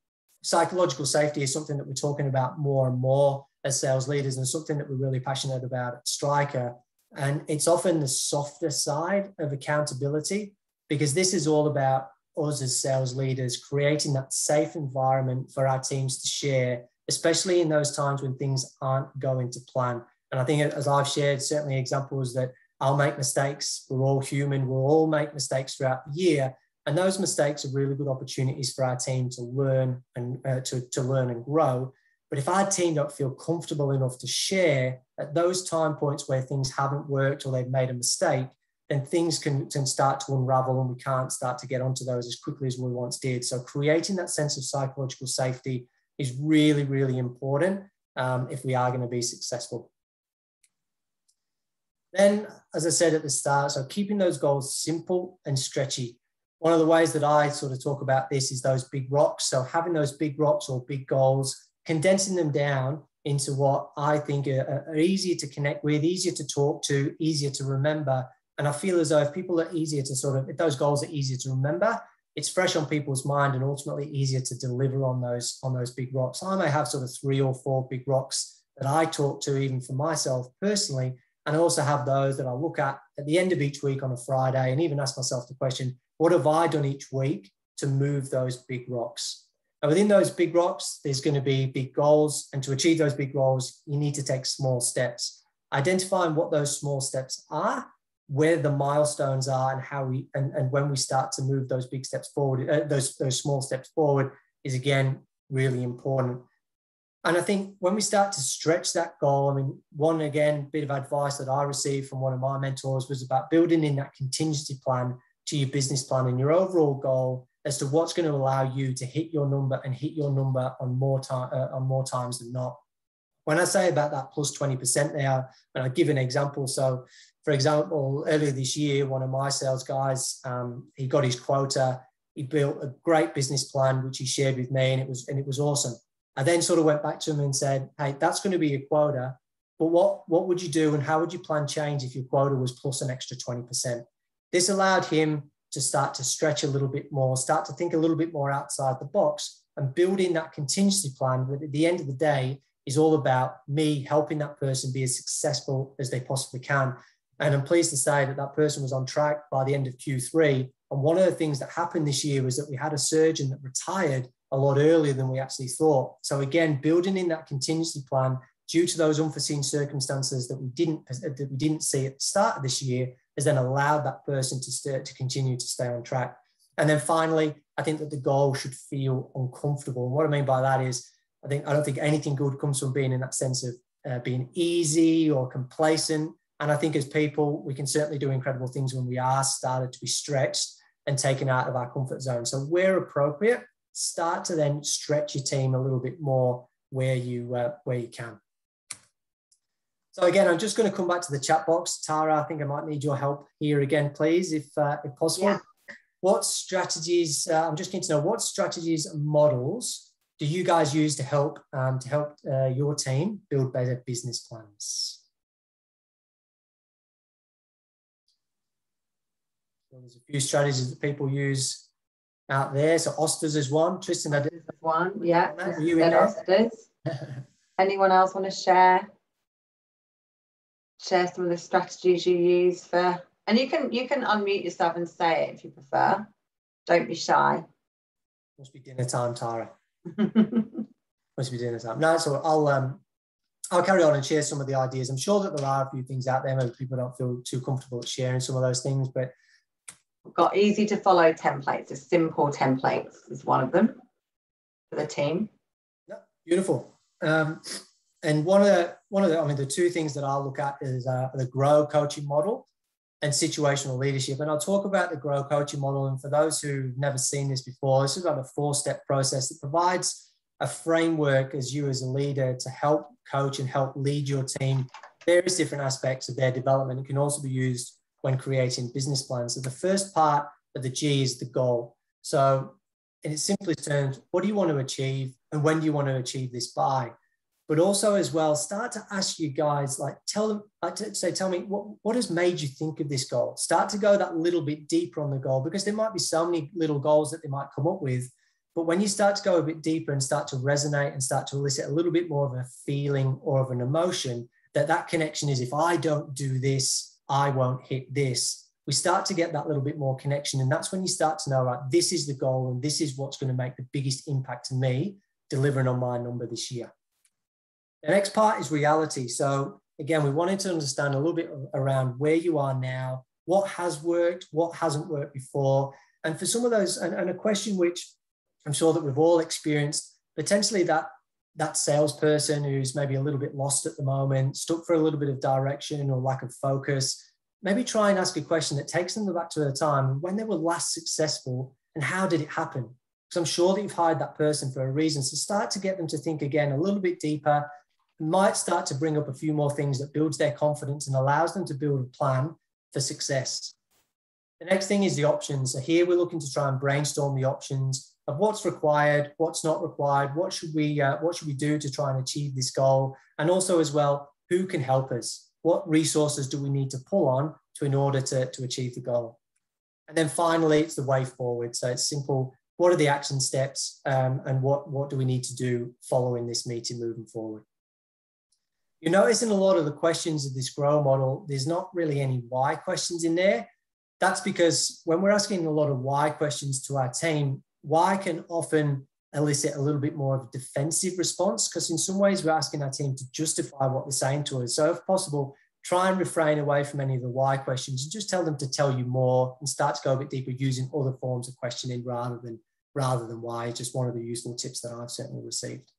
Speaker 4: psychological safety is something that we're talking about more and more as sales leaders, and something that we're really passionate about at Striker. And it's often the softer side of accountability, because this is all about us as sales leaders creating that safe environment for our teams to share, especially in those times when things aren't going to plan. And I think, as I've shared, certainly examples that I'll make mistakes. We're all human. We'll all make mistakes throughout the year. And those mistakes are really good opportunities for our team to learn and to learn and grow. But if our team don't feel comfortable enough to share at those time points where things haven't worked or they've made a mistake, then things can start to unravel and we can't start to get onto those as quickly as we once did. So creating that sense of psychological safety is really, really important if we are going to be successful. Then, as I said at the start, so keeping those goals simple and stretchy. One of the ways that I sort of talk about this is those big rocks. So having those big rocks or big goals, condensing them down into what I think are easier to connect with, easier to talk to, easier to remember. And I feel as though if people are easier to sort of, if those goals are easier to remember, it's fresh on people's mind and ultimately easier to deliver on those big rocks. I may have sort of 3 or 4 big rocks that I talk to even for myself personally. And I also have those that I look at the end of each week on a Friday and even ask myself the question, what have I done each week to move those big rocks? And within those big rocks, there's going to be big goals. And to achieve those big goals, you need to take small steps. Identifying what those small steps are, where the milestones are, and how we and when we start to move those big steps forward, those small steps forward is again really important. And I think when we start to stretch that goal, I mean, one again bit of advice that I received from one of my mentors was about building in that contingency plan to your business plan and your overall goal as to what's going to allow you to hit your number and hit your number on more times than not. When I say about that plus 20% there, and I'll give an example. So, for example, earlier this year, one of my sales guys, he got his quota. He built a great business plan, which he shared with me, and it was awesome. I then sort of went back to him and said, hey, that's going to be your quota, but what would you do and how would you plan change if your quota was plus an extra 20%? This allowed him to start to stretch a little bit more, start to think a little bit more outside the box and build in that contingency plan that at the end of the day is all about me helping that person be as successful as they possibly can. And I'm pleased to say that that person was on track by the end of Q3. And one of the things that happened this year was that we had a surgeon that retired a lot earlier than we actually thought. So again, building in that contingency plan due to those unforeseen circumstances that we didn't see at the start of this year has then allowed that person to continue to stay on track. And then finally, I think that the goal should feel uncomfortable. And what I mean by that is, I don't think anything good comes from being in that sense of being easy or complacent. And I think as people, we can certainly do incredible things when we are started to be stretched and taken out of our comfort zone. So where appropriate, start to then stretch your team a little bit more where you can. So again, I'm just going to come back to the chat box. Tara, I think I might need your help here again, please, if possible. Yeah. What strategies, I'm just keen to know, what strategies and models do you guys use to help your team build better business plans? So there's a few strategies that people use out there. So Osters is one. Tristan,
Speaker 2: Osters is one. Yeah.
Speaker 4: Are you in there?
Speaker 2: Osters. Anyone else want to share some of the strategies you use for? And you can unmute yourself and say it if you prefer. Don't be shy.
Speaker 4: Must be dinner time, Tara. Must be dinner time. No, so I'll carry on and share some of the ideas. I'm sure that there are a few things out there. Maybe people don't feel too comfortable at sharing some of those things, but
Speaker 2: we've got easy to follow templates. A simple templates is one of them for the team.
Speaker 4: Yeah, beautiful. And one of the, I mean, the two things that I'll look at is the GROW coaching model and situational leadership. And I'll talk about the GROW coaching model. And for those who've never seen this before, this is about a 4-step process that provides a framework as you as a leader to help coach and help lead your team, various different aspects of their development. It can also be used when creating business plans. So the first part of the G is the goal. So in its simplest terms, what do you want to achieve and when do you want to achieve this by? But also as well, start to ask you guys, tell me what has made you think of this goal? Start to go that little bit deeper on the goal, because there might be so many little goals that they might come up with. But when you start to go a bit deeper and start to resonate and start to elicit a little bit more of a feeling or of an emotion, that connection is, if I don't do this, I won't hit this. We start to get that little bit more connection. And that's when you start to know, right, this is the goal and this is what's going to make the biggest impact to me delivering on my number this year. The next part is reality. So again, we wanted to understand a little bit around where you are now, what has worked, what hasn't worked before. And for some of those, and a question which I'm sure that we've all experienced, potentially that salesperson who's maybe a little bit lost at the moment, stuck for a little bit of direction or lack of focus, maybe try and ask a question that takes them back to a time when they were last successful and how did it happen? Because I'm sure that you've hired that person for a reason. So start to get them to think again a little bit deeper. might start to bring up a few more things that builds their confidence and allows them to build a plan for success. The next thing is the options. So here we're looking to try and brainstorm the options of what's required, what's not required, what should we do to try and achieve this goal, and also as well, who can help us? What resources do we need to pull on in order to achieve the goal? And then finally, it's the way forward. So it's simple. What are the action steps, and what do we need to do following this meeting moving forward? You notice in a lot of the questions of this grow model, there's not really any why questions in there. That's because when we're asking a lot of why questions to our team, why can often elicit a little bit more of a defensive response, because in some ways we're asking our team to justify what they're saying to us. So if possible, try and refrain away from any of the why questions and just tell them to tell you more and start to go a bit deeper using other forms of questioning rather than why. It's just one of the useful tips that I've certainly received.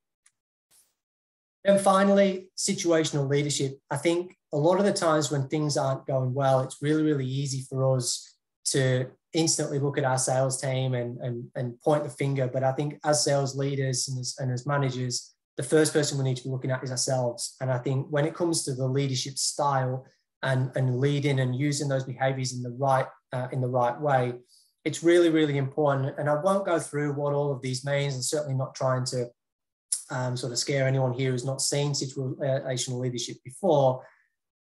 Speaker 4: And finally, situational leadership. I think a lot of the times when things aren't going well, it's really, really easy for us to instantly look at our sales team and point the finger. But I think as sales leaders and as managers, the first person we need to be looking at is ourselves. And I think when it comes to the leadership style and leading and using those behaviors in the right way, it's really, really important. And I won't go through what all of these means, and certainly not trying to sort of scare anyone here who's not seen situational leadership before.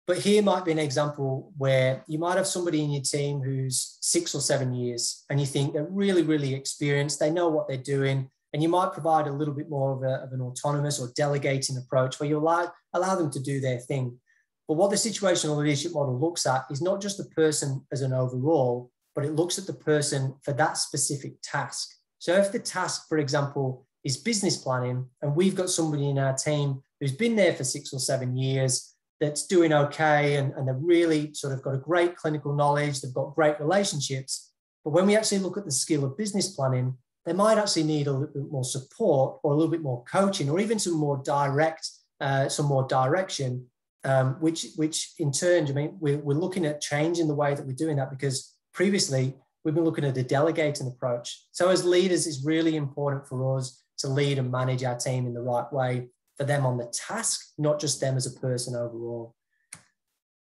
Speaker 4: But here might be an example where you might have somebody in your team who's 6 or 7 years, and you think they're really, really experienced, they know what they're doing, and you might provide a little bit more of an autonomous or delegating approach where you allow them to do their thing. But what the situational leadership model looks at is not just the person as an overall, but it looks at the person for that specific task. So if the task, for example, is business planning, and we've got somebody in our team who's been there for 6 or 7 years, that's doing okay, and they've really sort of got a great clinical knowledge, they've got great relationships. But when we actually look at the skill of business planning, they might actually need a little bit more support or a little bit more coaching, or even some more direction, which in turn, I mean, we're looking at changing the way that we're doing that, because previously we've been looking at a delegating approach. So as leaders, it's really important for us to lead and manage our team in the right way for them on the task, not just them as a person overall.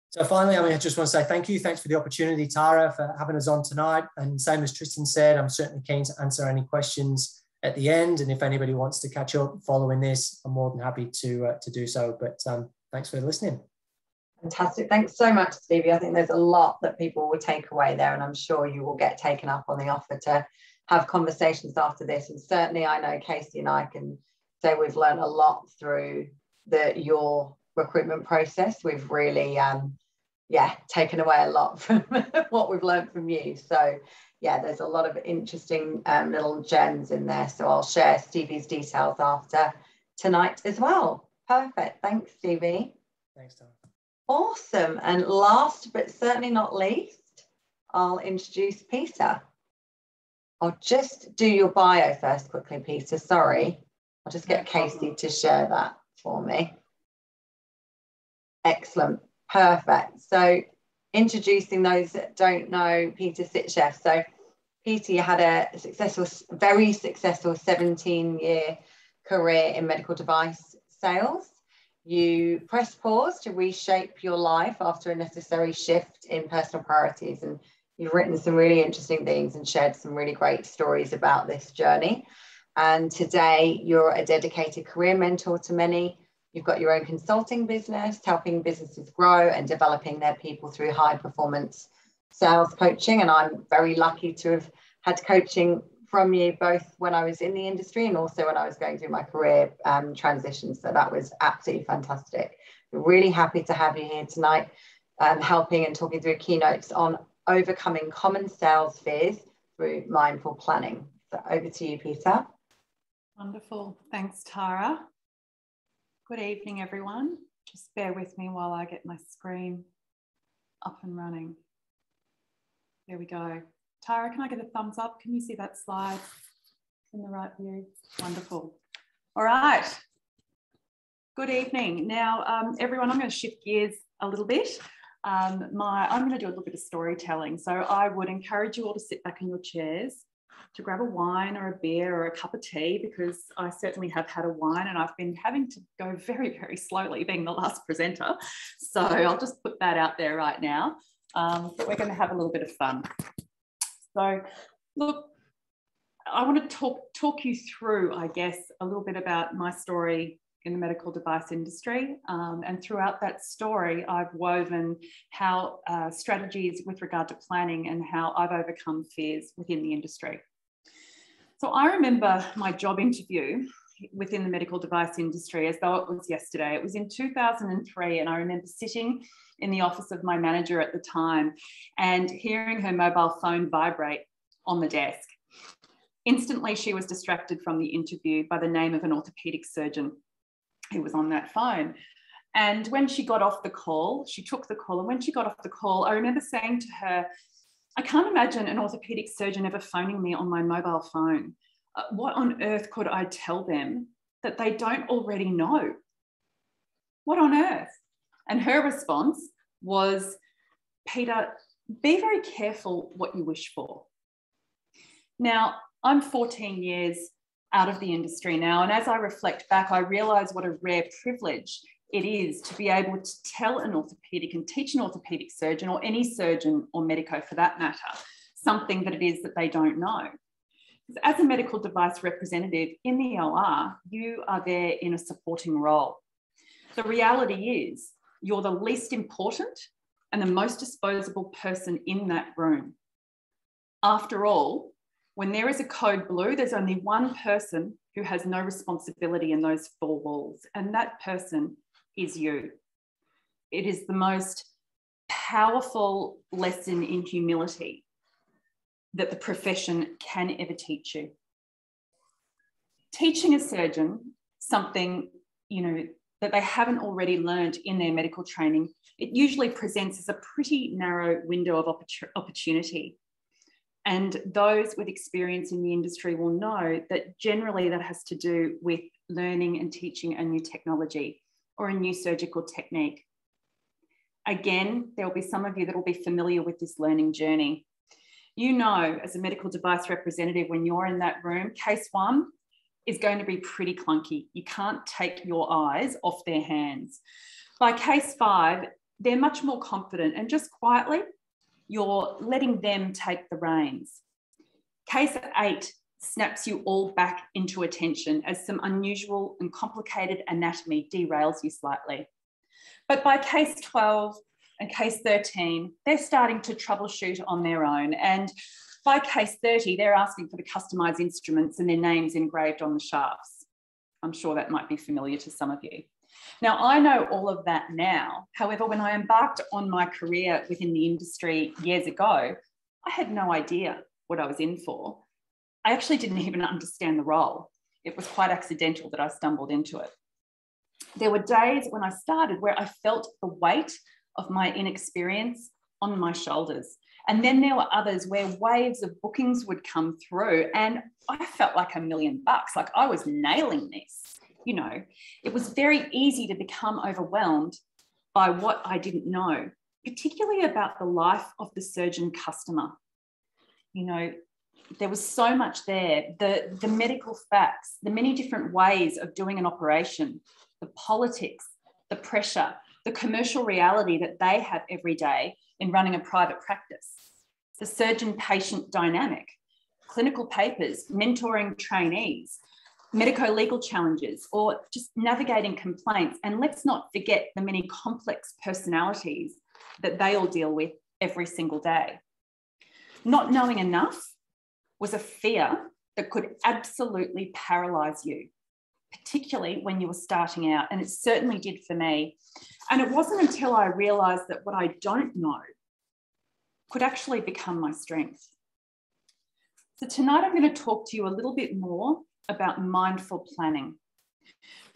Speaker 4: So finally, I just want to say thank you. Thanks for the opportunity, Tara, for having us on tonight. And same as Tristan said, I'm certainly keen to answer any questions at the end. And if anybody wants to catch up following this, I'm more than happy to do so. But thanks for listening.
Speaker 2: Fantastic. Thanks so much, Stevie. I think there's a lot that people will take away there, and I'm sure you will get taken up on the offer to have conversations after this. And certainly I know Casey and I can say we've learned a lot through your recruitment process. We've really taken away a lot from what we've learned from you. So yeah, there's a lot of interesting little gems in there. So I'll share Stevie's details after tonight as well. Perfect. Thanks, Stevie.
Speaker 4: Thanks, Tom.
Speaker 2: Awesome. And last but certainly not least, I'll introduce Peter. I'll just do your bio first quickly, Peter. Sorry. I'll just get Casey to share that for me. Excellent. Perfect. So introducing those that don't know Peter Sitchef. So Peter, you had a very successful 17-year career in medical device sales. You pressed pause to reshape your life after a necessary shift in personal priorities, and you've written some really interesting things and shared some really great stories about this journey. And today you're a dedicated career mentor to many. You've got your own consulting business, helping businesses grow and developing their people through high performance sales coaching. And I'm very lucky to have had coaching from you both when I was in the industry and also when I was going through my career transition. So that was absolutely fantastic. We're really happy to have you here tonight, helping and talking through keynotes on overcoming common sales fears through mindful planning. So over to you, Peter.
Speaker 5: Wonderful. Thanks, Tara. Good evening, everyone. Just bear with me while I get my screen up and running. There we go. Tara, can I get a thumbs up? Can you see that slide in the right view? Wonderful. All right. Good evening. Now, everyone, I'm going to shift gears a little bit. I'm going to do a little bit of storytelling. So I would encourage you all to sit back in your chairs to grab a wine or a beer or a cup of tea, because I certainly have had a wine and I've been having to go very, very slowly being the last presenter. So I'll just put that out there right now. But we're going to have a little bit of fun. So look, I want to talk you through, I guess, a little bit about my story in the medical device industry. And throughout that story, I've woven how strategies with regard to planning and how I've overcome fears within the industry. So I remember my job interview within the medical device industry as though it was yesterday. It was in 2003, and I remember sitting in the office of my manager at the time and hearing her mobile phone vibrate on the desk. Instantly, she was distracted from the interview by the name of an orthopedic surgeon who was on that phone. And when she got off the call, she took the call, and when she got off the call, I remember saying to her, I can't imagine an orthopedic surgeon ever phoning me on my mobile phone. What on earth could I tell them that they don't already know? What on earth? And her response was, Peter, be very careful what you wish for. Now, I'm 14 years out of the industry now, and as I reflect back, I realise what a rare privilege it is to be able to tell an orthopaedic and teach an orthopaedic surgeon, or any surgeon or medico for that matter, something that it is that they don't know. As a medical device representative in the OR, you are there in a supporting role. The reality is you're the least important and the most disposable person in that room. After all, when there is a code blue, there's only one person who has no responsibility in those four walls, and that person is you. It is the most powerful lesson in humility that the profession can ever teach you. Teaching a surgeon something, that they haven't already learned in their medical training, it usually presents as a pretty narrow window of opportunity. And those with experience in the industry will know that generally that has to do with learning and teaching a new technology or a new surgical technique. Again, there will be some of you that will be familiar with this learning journey. You know, as a medical device representative, when you're in that room, case one is going to be pretty clunky. You can't take your eyes off their hands. By case 5, they're much more confident, and just quietly, you're letting them take the reins. Case 8 snaps you all back into attention as some unusual and complicated anatomy derails you slightly. But by case 12 and case 13, they're starting to troubleshoot on their own. And by case 30, they're asking for the customized instruments and their names engraved on the shafts. I'm sure that might be familiar to some of you. Now, I know all of that now. However, when I embarked on my career within the industry years ago, I had no idea what I was in for. I actually didn't even understand the role. It was quite accidental that I stumbled into it. There were days when I started where I felt the weight of my inexperience on my shoulders. And then there were others where waves of bookings would come through and I felt like $1 million, like I was nailing this. It was very easy to become overwhelmed by what I didn't know, particularly about the life of the surgeon customer. There was so much there, the medical facts, the many different ways of doing an operation, the politics, the pressure, the commercial reality that they have every day in running a private practice, the surgeon-patient dynamic, clinical papers, mentoring trainees, medico-legal challenges, or just navigating complaints. And let's not forget the many complex personalities that they all deal with every single day. Not knowing enough was a fear that could absolutely paralyze you, particularly when you were starting out, and it certainly did for me. And it wasn't until I realized that what I don't know could actually become my strength. So tonight I'm going to talk to you a little bit more about mindful planning.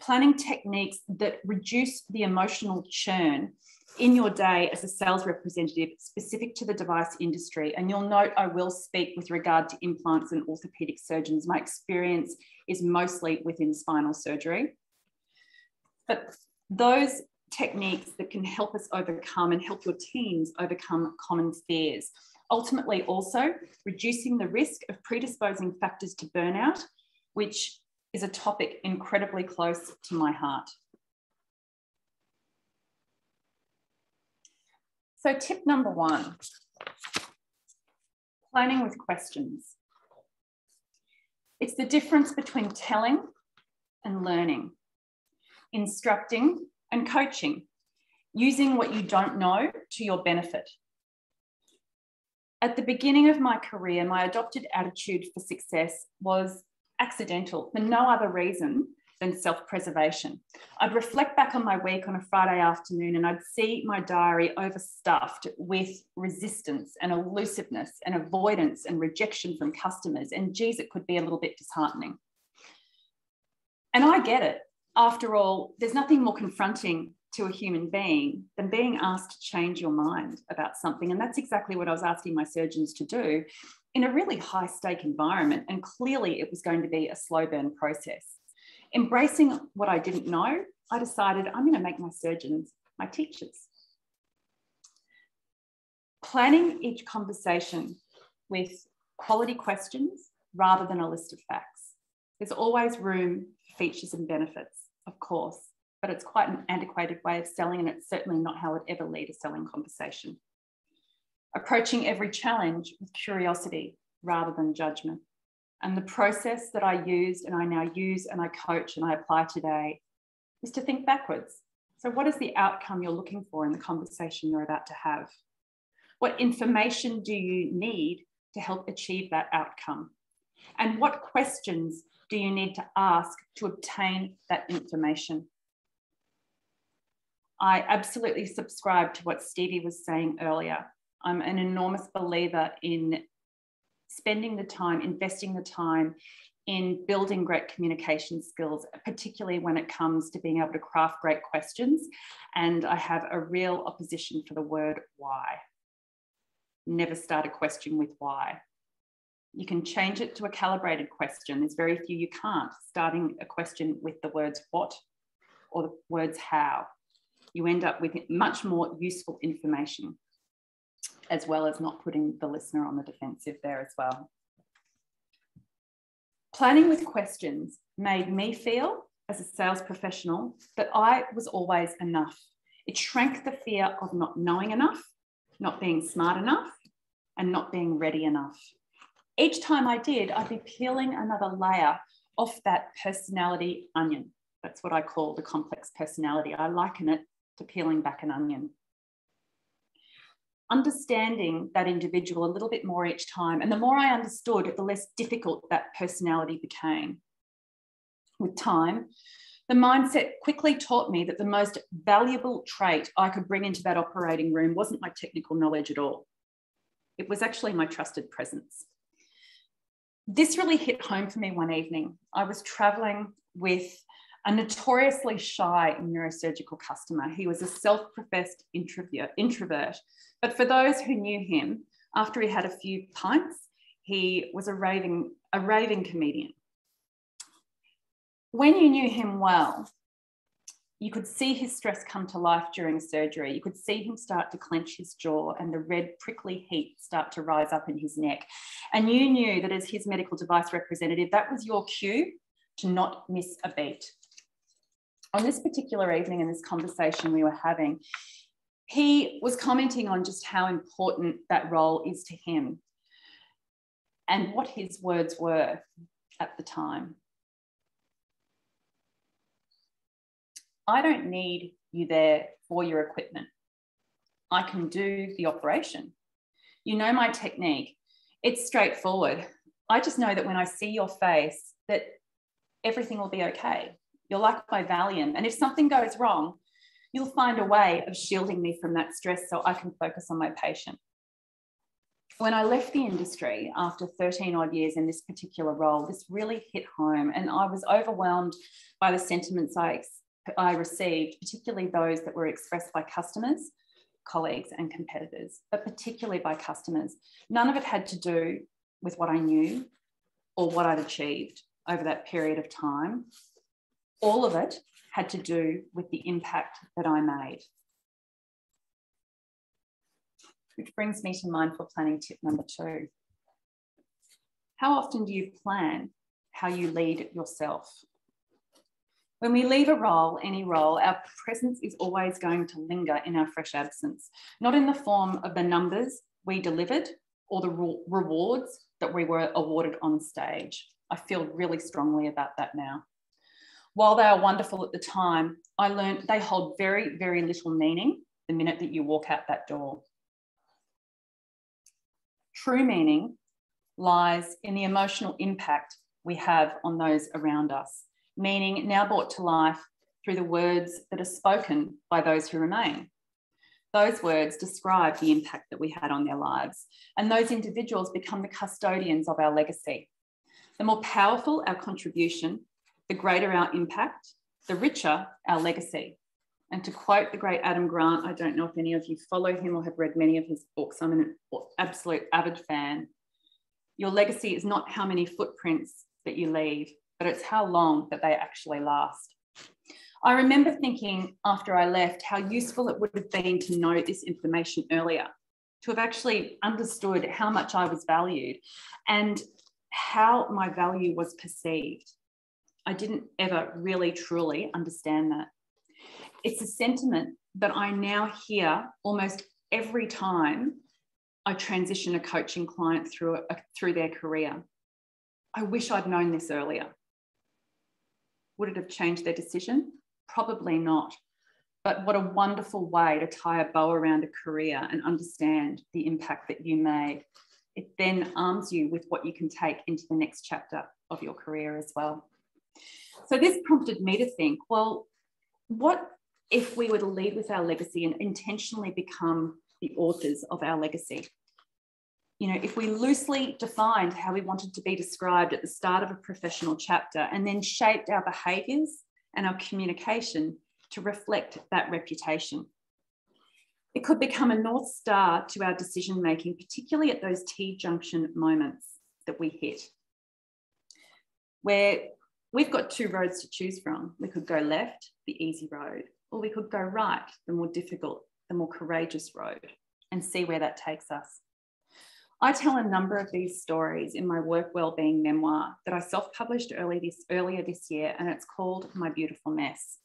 Speaker 5: Planning techniques that reduce the emotional churn in your day as a sales representative specific to the device industry. And you'll note I will speak with regard to implants and orthopedic surgeons. My experience is mostly within spinal surgery. But those techniques that can help us overcome and help your teams overcome common fears. ultimately also reducing the risk of predisposing factors to burnout, which is a topic incredibly close to my heart. So tip number 1, planning with questions. It's the difference between telling and learning, instructing and coaching, using what you don't know to your benefit. At the beginning of my career, my adopted attitude for success was accidental for no other reason than self-preservation. I'd reflect back on my week on a Friday afternoon and I'd see my diary overstuffed with resistance and elusiveness and avoidance and rejection from customers. And geez, it could be a little bit disheartening. And I get it. After all, there's nothing more confronting to a human being than being asked to change your mind about something. And that's exactly what I was asking my surgeons to do in a really high stake environment. And clearly it was going to be a slow burn process. Embracing what I didn't know, I decided I'm going to make my surgeons my teachers. Planning each conversation with quality questions rather than a list of facts. There's always room for features and benefits, of course, but it's quite an antiquated way of selling, and it's certainly not how I'd ever lead a selling conversation. Approaching every challenge with curiosity rather than judgment. And the process that I used and I now use and I coach and I apply today is to think backwards. So what is the outcome you're looking for in the conversation you're about to have? What information do you need to help achieve that outcome? And what questions do you need to ask to obtain that information? I absolutely subscribe to what Stevie was saying earlier. I'm an enormous believer in spending the time, investing the time in building great communication skills, particularly when it comes to being able to craft great questions. And I have a real opposition for the word why. Never start a question with why. You can change it to a calibrated question. There's very few you can't. Starting a question with the words what or the words how. You end up with much more useful information, as well as not putting the listener on the defensive there as well. Planning with questions made me feel, as a sales professional, that I was always enough. It shrank the fear of not knowing enough, not being smart enough, and not being ready enough. Each time I did, I'd be peeling another layer off that personality onion. That's what I call the complex personality. I liken it to peeling back an onion. Understanding that individual a little bit more each time, and the more I understood, the less difficult that personality became. With time, the mindset quickly taught me that the most valuable trait I could bring into that operating room wasn't my technical knowledge at all. It was actually my trusted presence. This really hit home for me one evening. I was traveling with a notoriously shy neurosurgical customer. He was a self-professed introvert, but for those who knew him, after he had a few pints, he was a raving comedian. When you knew him well, you could see his stress come to life during surgery. You could see him start to clench his jaw and the red prickly heat start to rise up in his neck. And you knew that as his medical device representative, that was your cue to not miss a beat. On this particular evening in this conversation we were having, he was commenting on just how important that role is to him and what his words were at the time. I don't need you there for your equipment. I can do the operation. You know my technique. It's straightforward. I just know that when I see your face, that everything will be okay. You're like my Valium. And if something goes wrong, you'll find a way of shielding me from that stress so I can focus on my patient. When I left the industry after 13 odd years in this particular role, this really hit home, and I was overwhelmed by the sentiments I received, particularly those that were expressed by customers, colleagues and competitors, but particularly by customers. None of it had to do with what I knew or what I'd achieved over that period of time. All of it had to do with the impact that I made. Which brings me to mindful planning tip number 2. How often do you plan how you lead yourself? When we leave a role, any role, our presence is always going to linger in our fresh absence, not in the form of the numbers we delivered or the rewards that we were awarded on stage. I feel really strongly about that now. While they are wonderful at the time, I learned they hold very, very little meaning the minute that you walk out that door. True meaning lies in the emotional impact we have on those around us, meaning now brought to life through the words that are spoken by those who remain. Those words describe the impact that we had on their lives, and those individuals become the custodians of our legacy. The more powerful our contribution, the greater our impact, the richer our legacy. And to quote the great Adam Grant, I don't know if any of you follow him or have read many of his books, I'm an absolute avid fan. Your legacy is not how many footprints that you leave, but it's how long that they actually last. I remember thinking after I left how useful it would have been to know this information earlier, to have actually understood how much I was valued and how my value was perceived. I didn't ever really truly understand that. It's a sentiment that I now hear almost every time I transition a coaching client through their career. I wish I'd known this earlier. Would it have changed their decision? Probably not. But what a wonderful way to tie a bow around a career and understand the impact that you made. It then arms you with what you can take into the next chapter of your career as well. So this prompted me to think, well, what if we were to lead with our legacy and intentionally become the authors of our legacy? You know, if we loosely defined how we wanted to be described at the start of a professional chapter and then shaped our behaviours and our communication to reflect that reputation. It could become a North Star to our decision making, particularly at those T-junction moments that we hit, where we've got 2 roads to choose from. We could go left, the easy road, or we could go right, the more difficult, the more courageous road, and see where that takes us. I tell a number of these stories in my work wellbeing memoir that I self-published earlier this year, and it's called My Beautiful Mess.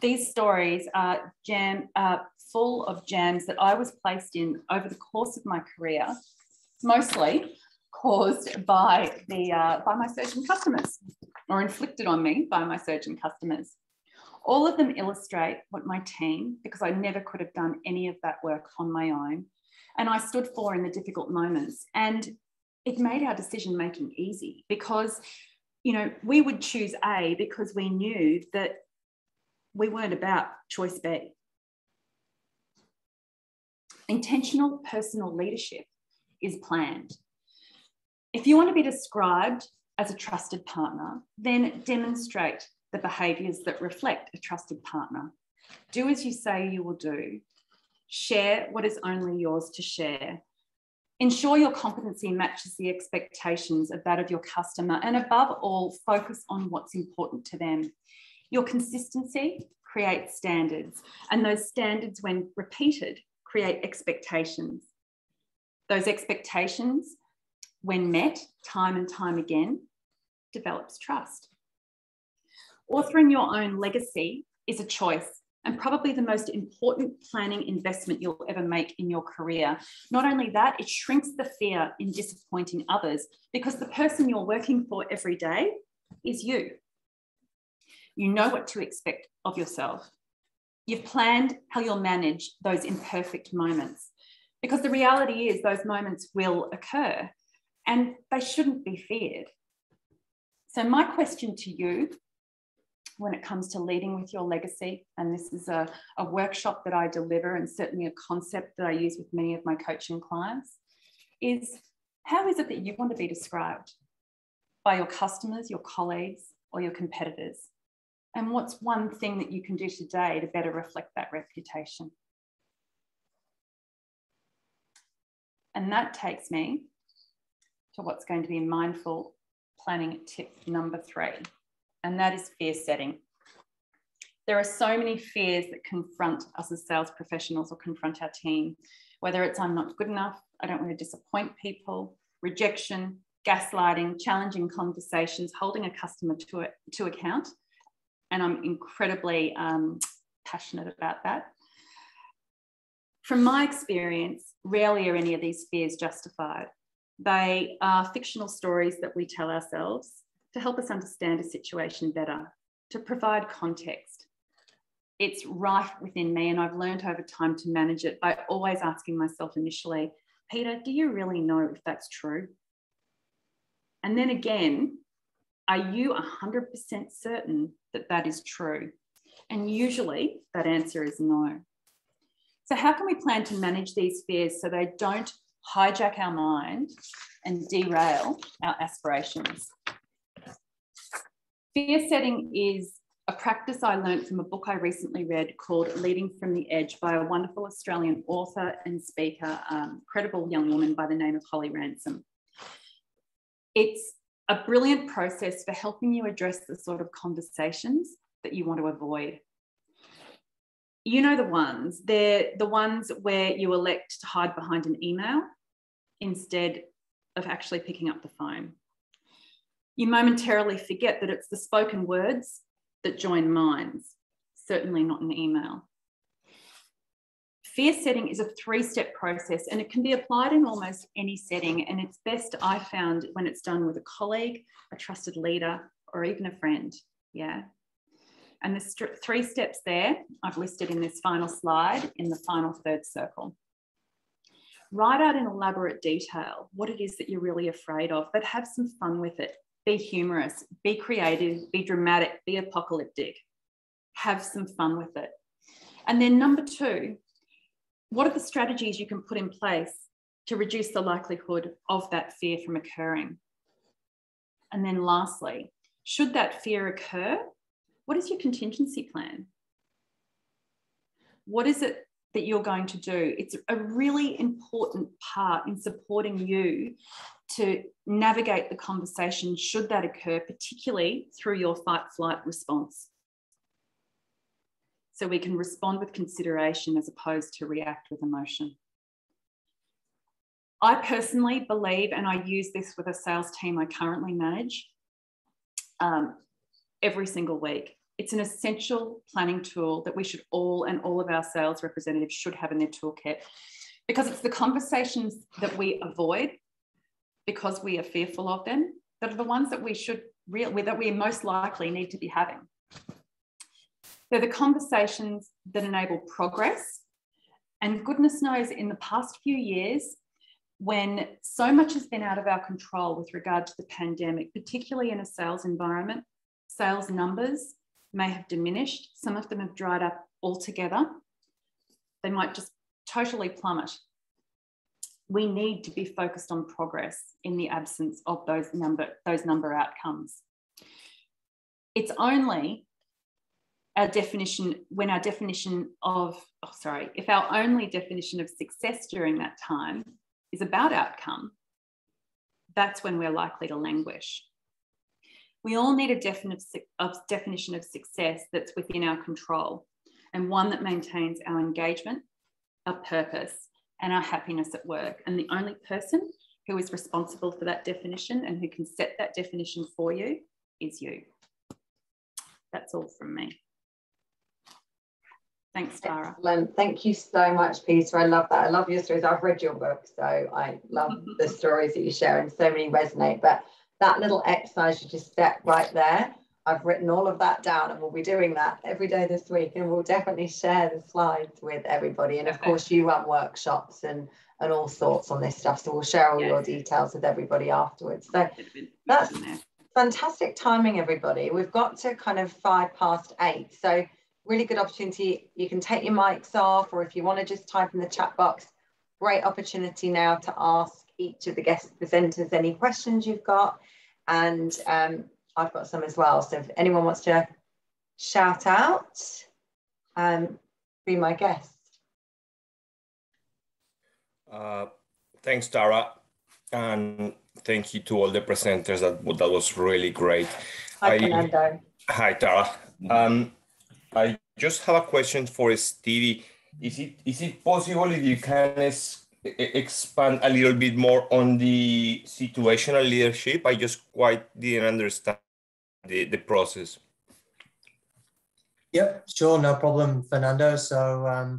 Speaker 5: These stories are full of jams that I was placed in over the course of my career, mostly caused by my surgeon customers, or inflicted on me by my surgeon customers. All of them illustrate what my team, because I never could have done any of that work on my own, and I stood for in the difficult moments. And it made our decision-making easy because, you know, we would choose A because we knew that we weren't about choice B. Intentional personal leadership is planned. If you want to be described as a trusted partner, then demonstrate the behaviours that reflect a trusted partner. Do as you say you will do. Share what is only yours to share. Ensure your competency matches the expectations of that of your customer, and above all, focus on what's important to them. Your consistency creates standards, and those standards, when repeated, create expectations. Those expectations, when met time and time again, develops trust. Authoring your own legacy is a choice, and probably the most important planning investment you'll ever make in your career. Not only that, it shrinks the fear in disappointing others because the person you're working for every day is you. You know what to expect of yourself. You've planned how you'll manage those imperfect moments because the reality is those moments will occur and they shouldn't be feared. So my question to you when it comes to leading with your legacy, and this is a workshop that I deliver and certainly a concept that I use with many of my coaching clients, is how is it that you want to be described by your customers, your colleagues, or your competitors? And what's one thing that you can do today to better reflect that reputation? And that takes me to what's going to be mindful planning tip number 3. And that is fear setting. There are so many fears that confront us as sales professionals or confront our team, whether it's I'm not good enough, I don't want to disappoint people, rejection, gaslighting, challenging conversations, holding a customer to account. And I'm incredibly passionate about that. From my experience, rarely are any of these fears justified. They are fictional stories that we tell ourselves to help us understand a situation better, to provide context. It's rife within me, and I've learned over time to manage it by always asking myself initially, Peter, do you really know if that's true? And then again, are you 100% certain that that is true? And usually that answer is no. So how can we plan to manage these fears so they don't hijack our mind and derail our aspirations? Fear setting is a practice I learned from a book I recently read called Leading from the Edge by a wonderful Australian author and speaker, credible young woman by the name of Holly Ransom. It's a brilliant process for helping you address the sort of conversations that you want to avoid. You know the ones, they're the ones where you elect to hide behind an email instead of actually picking up the phone. You momentarily forget that it's the spoken words that join minds, certainly not an email. Fear setting is a 3-step process, and it can be applied in almost any setting, and it's best, I found, when it's done with a colleague, a trusted leader, or even a friend, yeah. And there's 3 steps there I've listed in this final slide in the final 3rd circle. Write out in elaborate detail what it is that you're really afraid of, but have some fun with it. Be humorous, be creative, be dramatic, be apocalyptic. Have some fun with it. And then number 2, what are the strategies you can put in place to reduce the likelihood of that fear from occurring? And then lastly, should that fear occur, what is your contingency plan? What is it that you're going to do? It's a really important part in supporting you to navigate the conversation should that occur, particularly through your fight-flight response. So we can respond with consideration as opposed to react with emotion. I personally believe, and I use this with a sales team I currently manage every single week. It's an essential planning tool that we should all of our sales representatives should have in their toolkit, because it's the conversations that we avoid because we are fearful of them that are the ones that we most likely need to be having. They're the conversations that enable progress. And goodness knows, in the past few years, when so much has been out of our control with regard to the pandemic, particularly in a sales environment, sales numbers may have diminished. Some of them have dried up altogether. They might just totally plummet. We need to be focused on progress in the absence of those number outcomes. It's only our definition, when our definition of, if our only definition of success during that time is about outcome, that's when we're likely to languish. We all need a definition of success that's within our control, and one that maintains our engagement, our purpose, and our happiness at work. And the only person who is responsible for that definition and who can set that definition for you is you. That's all from me. Thanks, Tara.
Speaker 2: Excellent. Thank you so much, Peter. I love that. I love your stories. I've read your book, so I love the stories that you share, and so many resonate. But that little exercise you just set right there, I've written all of that down, and we'll be doing that every day this week, and we'll definitely share the slides with everybody. And of course, you run workshops and all sorts on this stuff, so we'll share all your details with everybody afterwards. So that's fantastic timing, everybody. We've got to kind of 8:05, so really good opportunity. You can take your mics off, or if you want to just type in the chat box, great opportunity now to ask each of the guest presenters any questions you've got. And I've got some as well. So if anyone wants to shout out, be my guest.
Speaker 6: Thanks, Tara. And thank you to all the presenters. That was really great.
Speaker 2: Hi, Fernando.
Speaker 6: Hi, Tara. I just have a question for Stevie. Is it possible if you can expand a little bit more on the situational leadership? I just quite didn't understand the process.
Speaker 4: Yep, sure, no problem, Fernando. So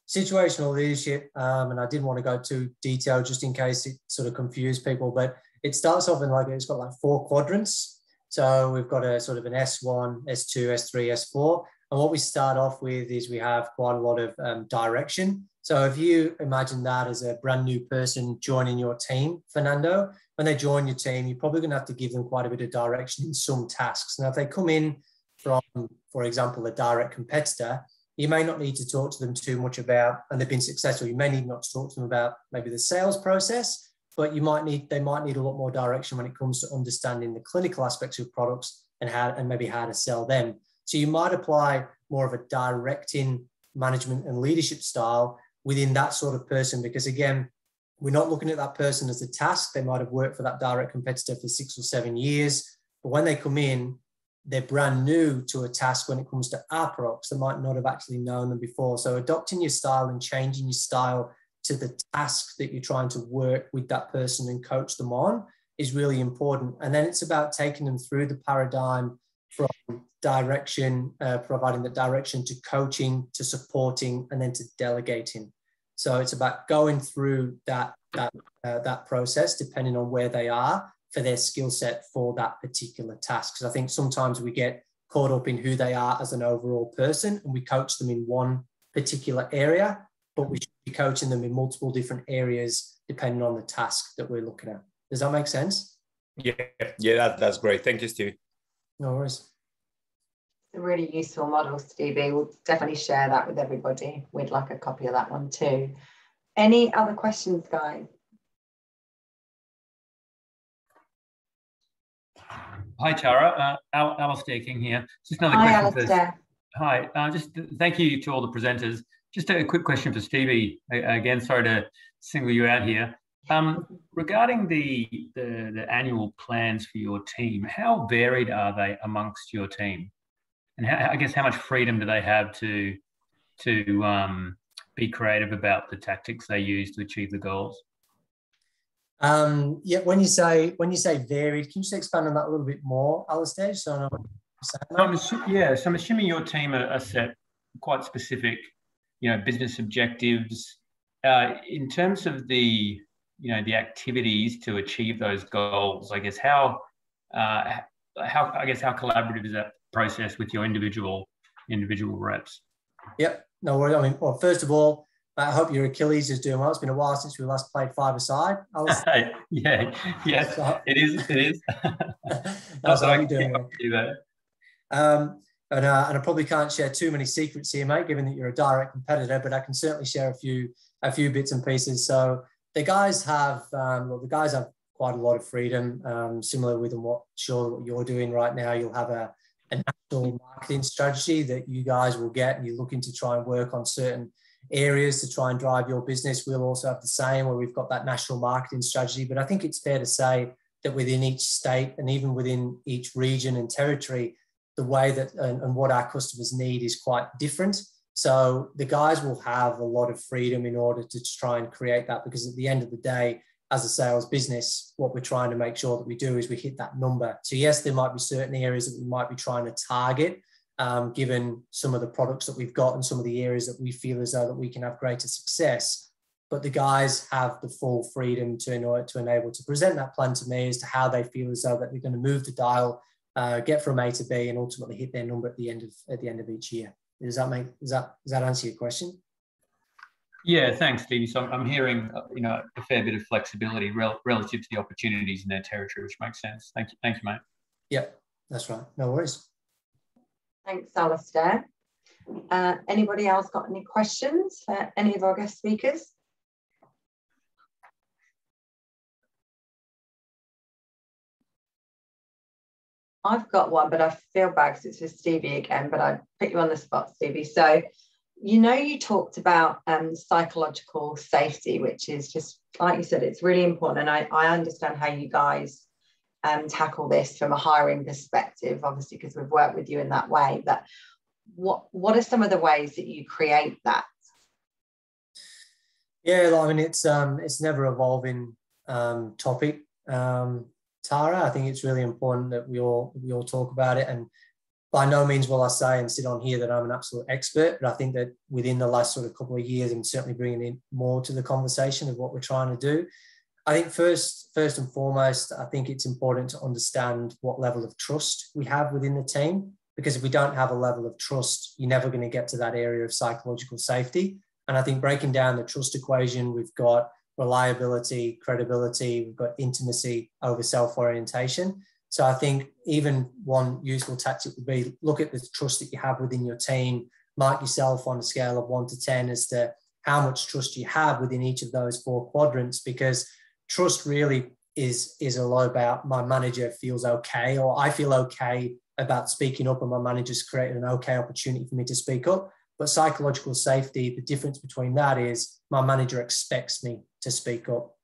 Speaker 4: situational leadership, and I didn't want to go too detailed just in case it sort of confused people, but it starts off in it's got like 4 quadrants. So we've got a sort of an S1, S2, S3, S4. And what we start off with is we have quite a lot of direction. So if you imagine that as a brand new person joining your team, Fernando, when they join your team, you're probably going to have to give them quite a bit of direction in some tasks. Now, if they come in from, for example, a direct competitor, you may not need to talk to them too much about, and they've been successful, you may need not to talk to them about maybe the sales process, but they might need a lot more direction when it comes to understanding the clinical aspects of products and maybe how to sell them. So you might apply more of a directing management and leadership style within that sort of person, because again, we're not looking at that person as a task. They might have worked for that direct competitor for 6 or 7 years, but when they come in, they're brand new to a task when it comes to our products. They might not have actually known them before. So adopting your style and changing your style to the task that you're trying to work with that person and coach them on is really important. And then it's about taking them through the paradigm from direction, providing the direction, to coaching, to supporting, and then to delegating. So it's about going through that process depending on where they are for their skill set for that particular task. Because I think sometimes we get caught up in who they are as an overall person and we coach them in one particular area, but we should be coaching them in multiple different areas depending on the task that we're looking at. Does that make sense?
Speaker 6: Yeah, that's great. Thank you, Stevie.
Speaker 4: No worries.
Speaker 2: A really useful model, Stevie. We'll definitely share that with everybody. We'd like a copy of that one too. Any other questions, guys?
Speaker 7: Hi, Tara. Alistair King here. Just another
Speaker 2: Hi,
Speaker 7: question.
Speaker 2: Alistair.
Speaker 7: Hi. Just thank you to all the presenters. Just a quick question for Stevie. Again, sorry to single you out here. Regarding the annual plans for your team, how varied are they amongst your team? And I guess how much freedom do they have to be creative about the tactics they use to achieve the goals?
Speaker 4: Yeah, when you say varied, can you just expand on that a little bit more, Alistair? So I know what you're saying.
Speaker 7: So I'm assuming your team are set quite specific, business objectives. In terms of the activities to achieve those goals, I guess how collaborative is that process with your individual reps? Yep,
Speaker 4: no worries. I mean, well, first of all, I hope your Achilles is doing well. It's been a while since we last played 5-a-side.
Speaker 7: Yes, so, it is.
Speaker 4: That's how you're doing well. And I probably can't share too many secrets here, mate, given that you're a direct competitor, but I can certainly share a few bits and pieces. So the guys have quite a lot of freedom, similar with what you're doing right now. You'll have a national marketing strategy that you guys will get, and you're looking to try and work on certain areas to try and drive your business. We'll also have the same, where we've got that national marketing strategy. But I think it's fair to say that within each state and even within each region and territory, the way that and what our customers need is quite different. So the guys will have a lot of freedom in order to try and create that, because at the end of the day, as a sales business, what we're trying to make sure that we do is we hit that number. So yes, there might be certain areas that we might be trying to target, given some of the products that we've got and some of the areas that we feel as though that we can have greater success. But the guys have the full freedom to enable to present that plan to me as to how they feel as though that they're going to move the dial, get from A to B, and ultimately hit their number at the end of each year. Does that answer your question?
Speaker 7: Yeah, thanks, Stevie. So I'm hearing, a fair bit of flexibility relative to the opportunities in their territory, which makes sense. Thank you, mate.
Speaker 4: Yep, that's right. No worries.
Speaker 2: Thanks, Alistair. Anybody else got any questions for any of our guest speakers? I've got one, but I feel bad because it's for Stevie again, but I put you on the spot, Stevie. So, you talked about psychological safety, which is just, like you said, it's really important. And I understand how you guys tackle this from a hiring perspective, obviously, because we've worked with you in that way. But what are some of the ways that you create that
Speaker 4: Yeah, I mean, it's never evolving topic, Tara. I think it's really important that we all talk about it. And by no means will I say and sit on here that I'm an absolute expert, but I think that within the last sort of couple of years, I'm certainly bringing in more to the conversation of what we're trying to do. I think first and foremost, I think it's important to understand what level of trust we have within the team, because if we don't have a level of trust, you're never going to get to that area of psychological safety. And I think breaking down the trust equation, we've got reliability, credibility, we've got intimacy over self-orientation. So I think even one useful tactic would be look at the trust that you have within your team, mark yourself on a scale of 1 to 10 as to how much trust you have within each of those 4 quadrants, because trust really is a lot about my manager feels okay, or I feel okay about speaking up and my manager's created an okay opportunity for me to speak up. But psychological safety, the difference between that is my manager expects me to speak up.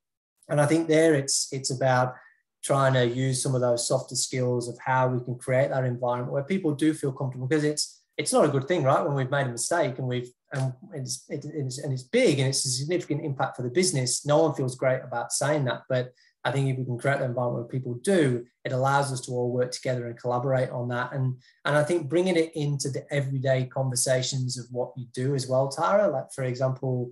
Speaker 4: And I think there it's about trying to use some of those softer skills of how we can create that environment where people do feel comfortable, because it's not a good thing, right? When we've made a mistake and it's big and it's a significant impact for the business, no one feels great about saying that. But I think if we can create an environment where people do, it allows us to all work together and collaborate on that. And I think bringing it into the everyday conversations of what you do as well, Tara, like for example,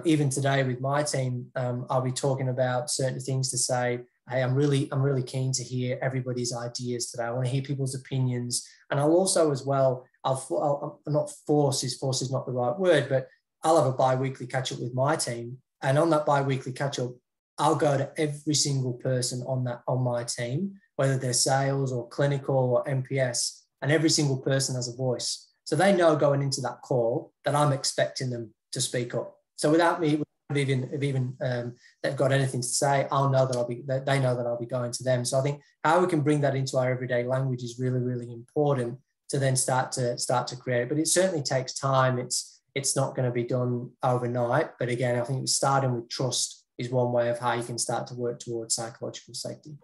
Speaker 4: even today with my team, I'll be talking about certain things to say, hey, I'm really keen to hear everybody's ideas today. I want to hear people's opinions. And I'll also as well, I'll not force is not the right word, but I'll have a bi-weekly catch up with my team. And on that bi-weekly catch up, I'll go to every single person on my team, whether they're sales or clinical or MPS, and every single person has a voice. So they know going into that call that I'm expecting them to speak up. So without me, if they've got anything to say, I'll know that they know that I'll be going to them. So I think how we can bring that into our everyday language is really, really important to then start to create. But it certainly takes time. It's not going to be done overnight. But again, I think starting with trust is one way of how you can start to work towards psychological safety.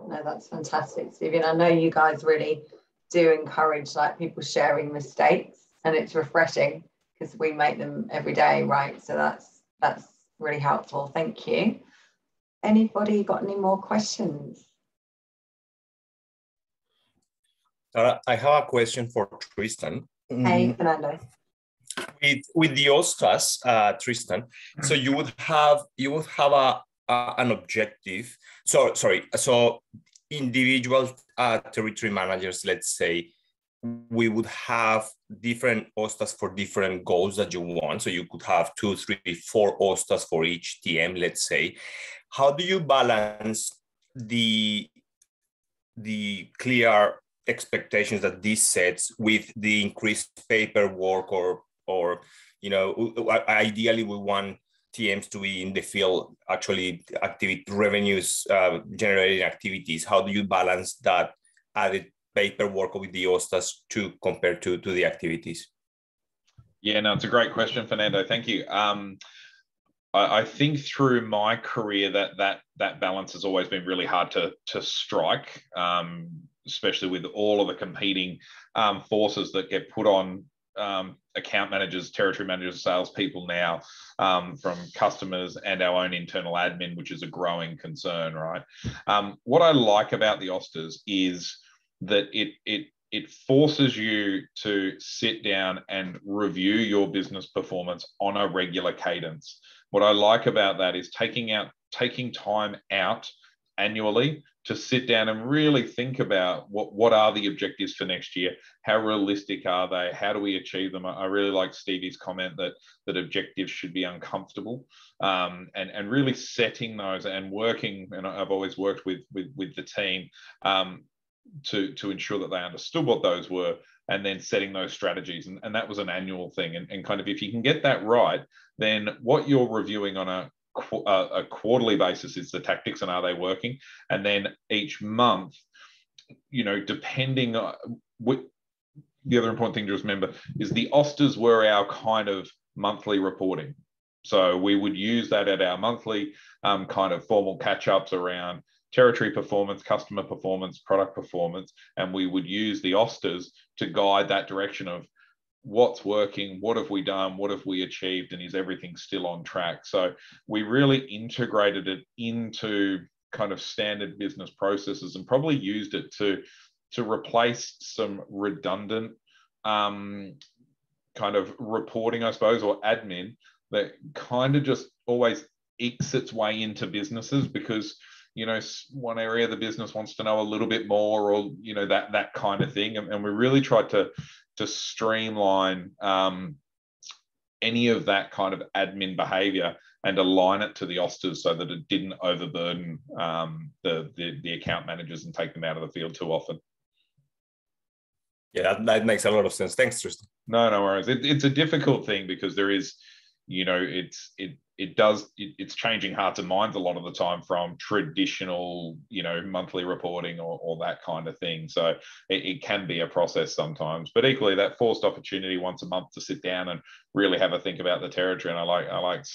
Speaker 2: No, that's fantastic, Stephen. I know you guys really do encourage like people sharing mistakes, and it's refreshing because we make them every day, right? So that's really helpful. Thank you. Anybody got any more questions?
Speaker 6: I have a question for Tristan.
Speaker 2: Hey, Fernando.
Speaker 6: With the OSTAs, Tristan, so you would have an objective. So individual territory managers, let's say, we would have different OSTAs for different goals that you want. So you could have 2, 3, 4 OSTAs for each TM, let's say. How do you balance the clear expectations that this sets with the increased paperwork or ideally we want TMs to be in the field, actually revenues generating activities? How do you balance that added paperwork with the OSTAs to compare to the activities?
Speaker 3: Yeah, no, it's a great question, Fernando. Thank you. I think through my career that balance has always been really hard to strike, especially with all of the competing forces that get put on account managers, territory managers, salespeople now, from customers and our own internal admin, which is a growing concern, right? What I like about the OSTAs is that it forces you to sit down and review your business performance on a regular cadence. What I like about that is taking time out annually to sit down and really think about what are the objectives for next year? How realistic are they? How do we achieve them? I really like Stevie's comment that objectives should be uncomfortable, and really setting those and working. And I've always worked with the team to ensure that they understood what those were, and then setting those strategies. And that was an annual thing. And kind of if you can get that right, then what you're reviewing on a quarterly basis is the tactics and are they working, and then each month, depending on the other important thing to just remember is the OSTAs were our kind of monthly reporting. So we would use that at our monthly kind of formal catch-ups around territory performance, customer performance, product performance, and we would use the OSTAs to guide that direction of what's working, what have we done, what have we achieved, and is everything still on track? So we really integrated it into kind of standard business processes and probably used it to replace some redundant kind of reporting, I suppose, or admin that kind of just always ekes its way into businesses because, you know, one area of the business wants to know a little bit more, or, you know, that kind of thing. And we really tried to streamline any of that kind of admin behavior and align it to the Osters so that it didn't overburden the account managers and take them out of the field too often.
Speaker 6: Yeah, that makes a lot of sense. Thanks, Tristan.
Speaker 3: No worries. It's a difficult thing because there is, you know, it's changing hearts and minds a lot of the time from traditional, you know, monthly reporting or that kind of thing. So it can be a process sometimes, but equally that forced opportunity once a month to sit down and really have a think about the territory. And I like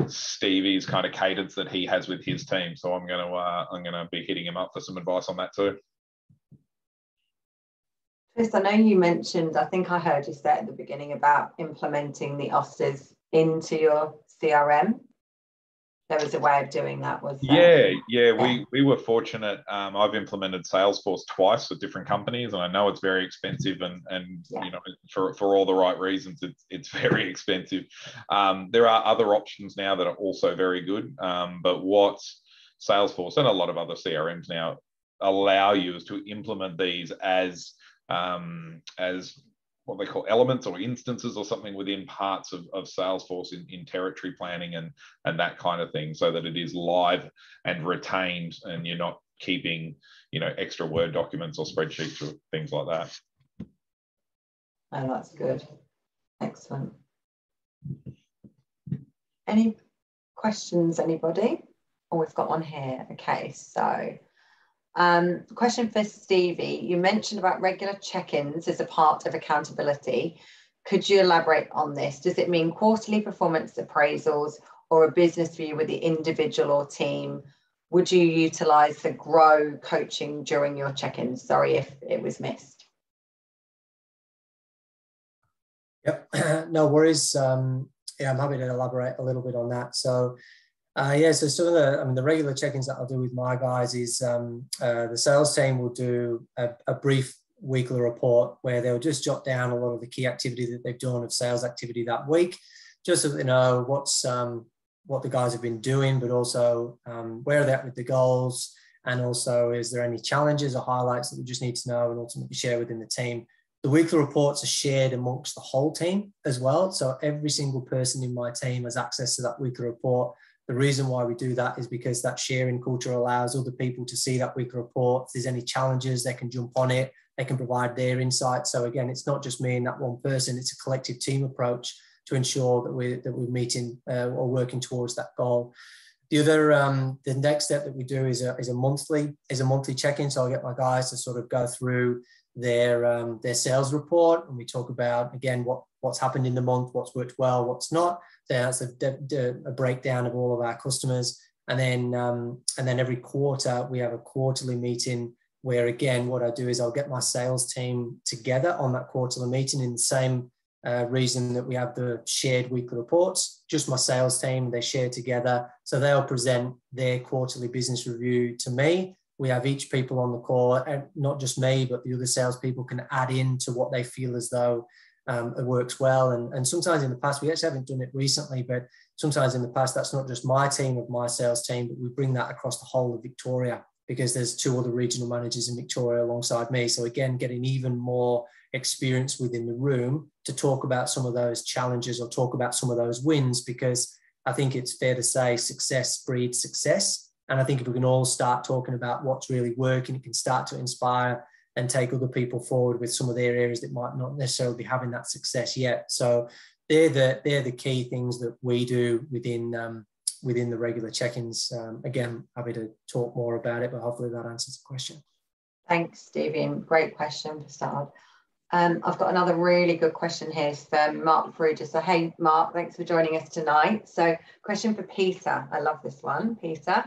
Speaker 3: Stevie's kind of cadence that he has with his team. So I'm gonna be hitting him up for some advice on that too.
Speaker 2: Chris, I know you mentioned, I think I heard you say at the beginning about implementing the Osters into your CRM. There was a way of doing that, was there?
Speaker 3: Yeah. We were fortunate. I've implemented Salesforce twice with different companies, and I know it's very expensive, and you know, for all the right reasons, it's very expensive. There are other options now that are also very good, but what Salesforce and a lot of other CRMs now allow you is to implement these as what they call elements or instances or something within parts of Salesforce in territory planning and that kind of thing, so that it is live and retained, and you're not keeping, you know, extra Word documents or spreadsheets or things like that.
Speaker 2: Oh, that's good. Excellent. Any questions, anybody? Oh, we've got one here. Okay, so question for Stevie. You mentioned about regular check-ins as a part of accountability. Could you elaborate on this? Does it mean quarterly performance appraisals or a business view with the individual or team? Would you utilize the GROW coaching during your check-ins? Sorry if it was missed.
Speaker 4: Yep, no worries. Yeah, I'm happy to elaborate a little bit on that. So so some of the regular check-ins that I'll do with my guys is the sales team will do a brief weekly report where they'll just jot down a lot of the key activity that they've done of sales activity that week, just so they know what the guys have been doing, but also where they're at with the goals, and also is there any challenges or highlights that we just need to know and ultimately share within the team. The weekly reports are shared amongst the whole team as well, so every single person in my team has access to that weekly report. The reason why we do that is because that sharing culture allows other people to see that weekly report. If there's any challenges, they can jump on it. They can provide their insights. So again, it's not just me and that one person. It's a collective team approach to ensure that we're meeting or working towards that goal. The other, the next step that we do is a monthly check-in. So I get my guys to sort of go through their sales report, and we talk about, again, what's happened in the month, what's worked well, what's not. So that's a breakdown of all of our customers, and then every quarter we have a quarterly meeting where, again, what I do is I'll get my sales team together on that quarterly meeting in the same reason that we have the shared weekly reports. Just my sales team, they share together, so they'll present their quarterly business review to me. We have each people on the call, and not just me, but the other salespeople can add into what they feel as though it works well. And sometimes in the past, we actually haven't done it recently, but sometimes in the past, that's not just my team of my sales team, but we bring that across the whole of Victoria, because there's 2 other regional managers in Victoria alongside me. So again, getting even more experience within the room to talk about some of those challenges or talk about some of those wins, because I think it's fair to say success breeds success. And I think if we can all start talking about what's really working, it can start to inspire and take other people forward with some of their areas that might not necessarily be having that success yet. So they're the key things that we do within the regular check-ins. Again, happy to talk more about it, but hopefully that answers the question.
Speaker 2: Thanks, Stevie. Great question for Stard. I've got another really good question here from Mark Fruger. So, hey, Mark, thanks for joining us tonight. So, question for Peter. I love this one, Peter.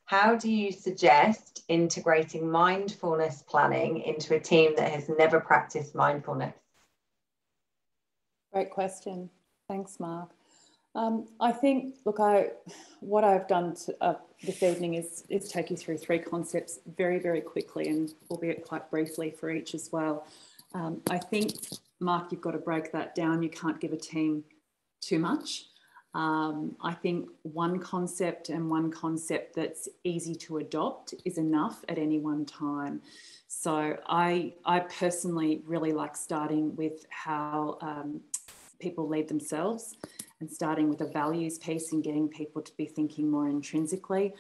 Speaker 2: How do you suggest integrating mindfulness planning into a team that has never practiced mindfulness?
Speaker 5: Great question. Thanks, Mark. I think, look, what I've done this evening is take you through 3 concepts very, very quickly, and albeit quite briefly for each as well. I think, Mark, you've got to break that down. You can't give a team too much. I think one concept that's easy to adopt is enough at any one time. So I personally really like starting with how people lead themselves, and starting with a values piece and getting people to be thinking more intrinsically,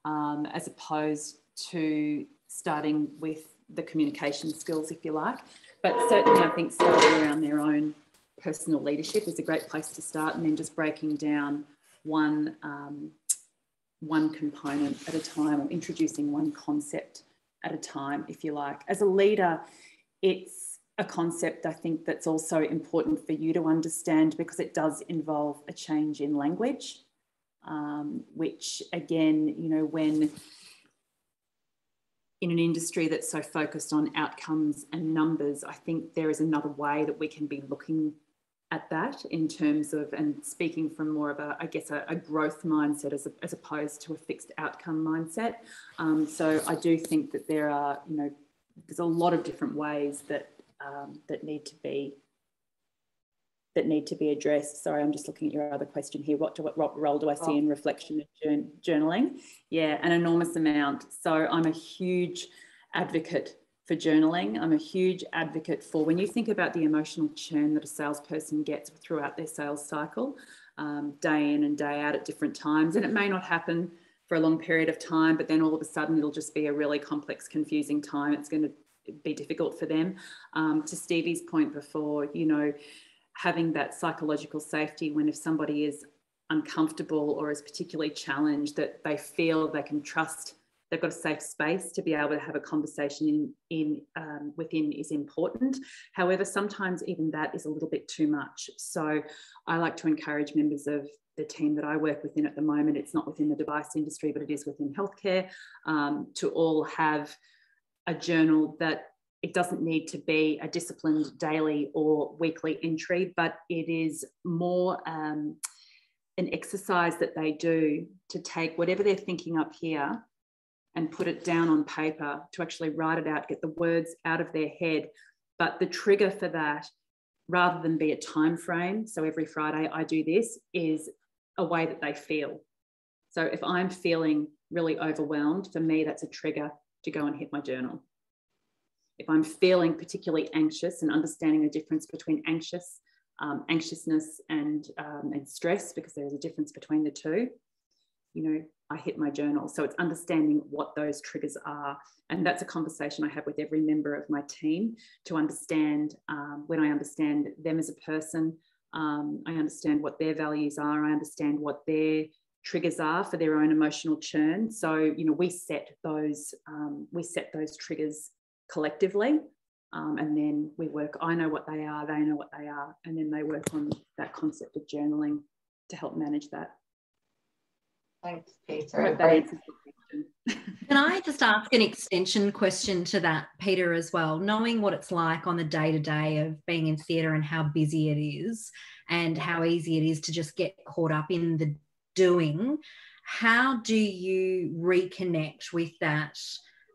Speaker 5: as opposed to starting with the communication skills, if you like. But certainly I think starting around their own personal leadership is a great place to start, and then just breaking down one component at a time, or introducing one concept at a time, if you like. As a leader, it's a concept I think that's also important for you to understand, because it does involve a change in language, which again, you know, when in an industry that's so focused on outcomes and numbers, I think there is another way that we can be looking at that in terms of, and speaking from more of a, I guess, a growth mindset as opposed to a fixed outcome mindset. So I do think that there are, you know, there's a lot of different ways that need to be addressed. Sorry, I'm just looking at your other question here. What role do I see in reflection and journaling? Yeah, an enormous amount. So I'm a huge advocate for journaling. I'm a huge advocate for, when you think about the emotional churn that a salesperson gets throughout their sales cycle, day in and day out at different times, and it may not happen for a long period of time, but then all of a sudden it'll just be a really complex, confusing time. It's going to be difficult for them. To Stevie's point before, you know, having that psychological safety when if somebody is uncomfortable or is particularly challenged, that they feel they can trust, they've got a safe space to be able to have a conversation within is important. However, sometimes even that is a little bit too much. So I like to encourage members of the team that I work within at the moment, it's not within the device industry, but it is within healthcare, to all have a journal that it doesn't need to be a disciplined daily or weekly entry, but it is more an exercise that they do to take whatever they're thinking up here and put it down on paper, to actually write it out, get the words out of their head. But the trigger for that, rather than be a time frame, so every Friday I do this, is a way that they feel. So if I'm feeling really overwhelmed, for me, that's a trigger to go and hit my journal. If I'm feeling particularly anxious, and understanding the difference between anxiousness and stress, because there is a difference between the two, you know, I hit my journal. So it's understanding what those triggers are. And that's a conversation I have with every member of my team, to understand, when I understand them as a person, I understand what their values are, I understand what their triggers are for their own emotional churn. So, you know, we set those triggers collectively, and then we work, I know what they are, they know what they are, and then they work on that concept of journaling to help manage that.
Speaker 2: Thanks, Peter.
Speaker 1: Can I just ask an extension question to that, Peter, as well? Knowing what it's like on the day-to-day of being in theatre and how busy it is, and how easy it is to just get caught up in the doing, how do you reconnect with that,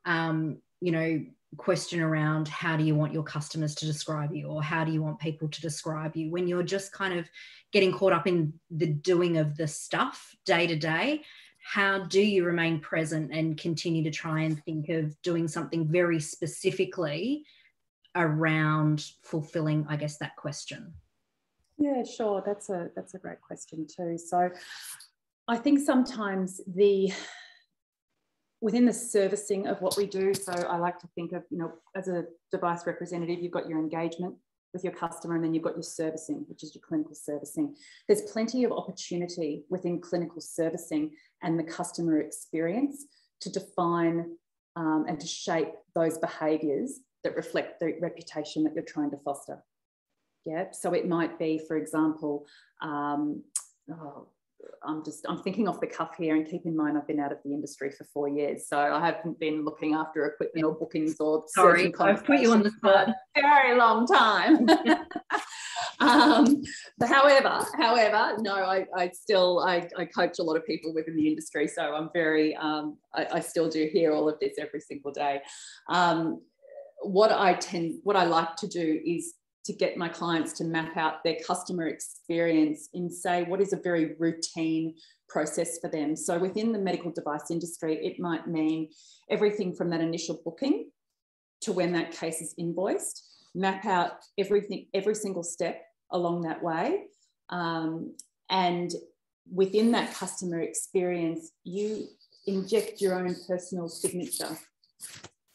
Speaker 1: you know, question around how do you want your customers to describe you, or how do you want people to describe you, when you're just kind of getting caught up in the doing of the stuff day to day? How do you remain present and continue to try and think of doing something very specifically around fulfilling, I guess, that question?
Speaker 5: Yeah, sure. That's a great question too. So I think sometimes within the servicing of what we do, so I like to think of, you know, as a device representative, you've got your engagement with your customer, and then you've got your servicing, which is your clinical servicing. There's plenty of opportunity within clinical servicing and the customer experience to define and to shape those behaviours that reflect the reputation that you're trying to foster. Yeah, so it might be, for example, I'm thinking off the cuff here, and keep in mind I've been out of the industry for 4 years, so I haven't been looking after equipment or bookings or
Speaker 1: sorry, I've put you on the spot.
Speaker 5: for a very long time.
Speaker 8: However, no, I coach a lot of people within the industry, so I'm very, I still do hear all of this every single day. What I like to do is to get my clients to map out their customer experience in, say, what is a very routine process for them. So within the medical device industry, it might mean everything from that initial booking to when that case is invoiced, map out everything, every single step along that way. And within that customer experience, you inject your own personal signature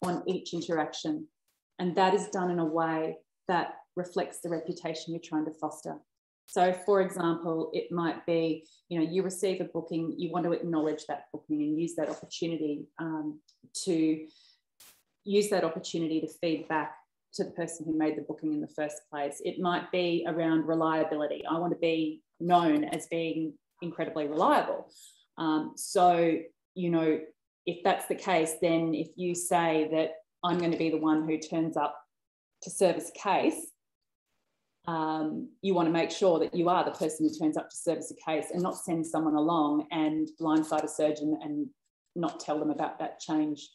Speaker 8: on each interaction. And that is done in a way that reflects the reputation you're trying to foster. So for example, it might be, you receive a booking, you want to acknowledge that booking and use that opportunity to feed back to the person who made the booking in the first place. It might be around reliability. I want to be known as being incredibly reliable. So, if that's the case, then if you say that I'm going to be the one who turns up to service a case, you want to make sure that you are the person who turns up to service a case and not send someone along and blindside a surgeon and not tell them about that change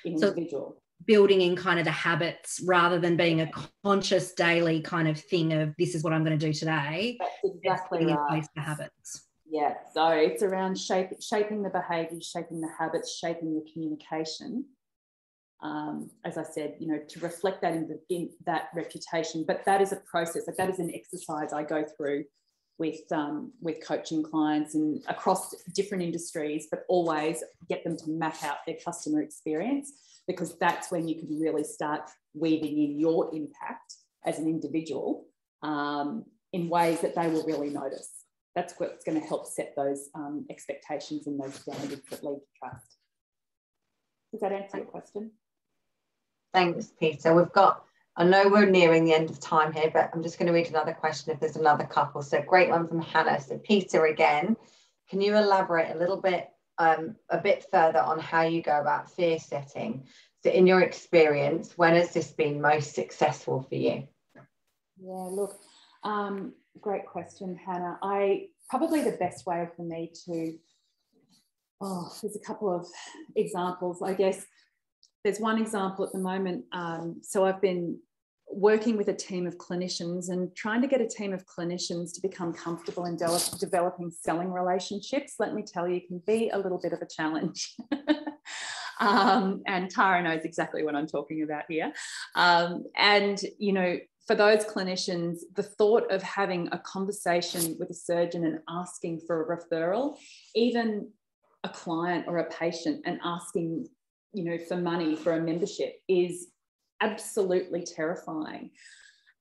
Speaker 8: in individual.
Speaker 1: Building in kind of the habits rather than being a conscious daily kind of thing of this is what I'm going to do today.
Speaker 8: That's exactly right. In place
Speaker 1: the habits.
Speaker 8: Yeah, so it's around shaping the behaviours, shaping the habits, shaping the communication. As I said, to reflect that in that reputation. But that is a process, like that is an exercise I go through with coaching clients and across different industries, but always get them to map out their customer experience, because that's when you can really start weaving in your impact as an individual in ways that they will really notice. That's what's going to help set those expectations and those standards that lead to trust. Does that answer your question?
Speaker 2: Thanks, Peter. I know we're nearing the end of time here, but I'm just going to read another question if there's another couple. So great one from Hannah. So Peter, again, can you elaborate a little bit, a bit further on how you go about fear setting? So in your experience, when has this been most successful for you?
Speaker 8: Yeah, look, great question, Hannah. Probably the best way for me to, there's a couple of examples, I guess. There's one example at the moment. So I've been working with a team of clinicians and trying to get a team of clinicians to become comfortable in developing selling relationships. Let me tell you, can be a little bit of a challenge. And Tara knows exactly what I'm talking about here. And, for those clinicians, the thought of having a conversation with a surgeon and asking for a referral, even a client or a patient and asking, for money for a membership, is absolutely terrifying.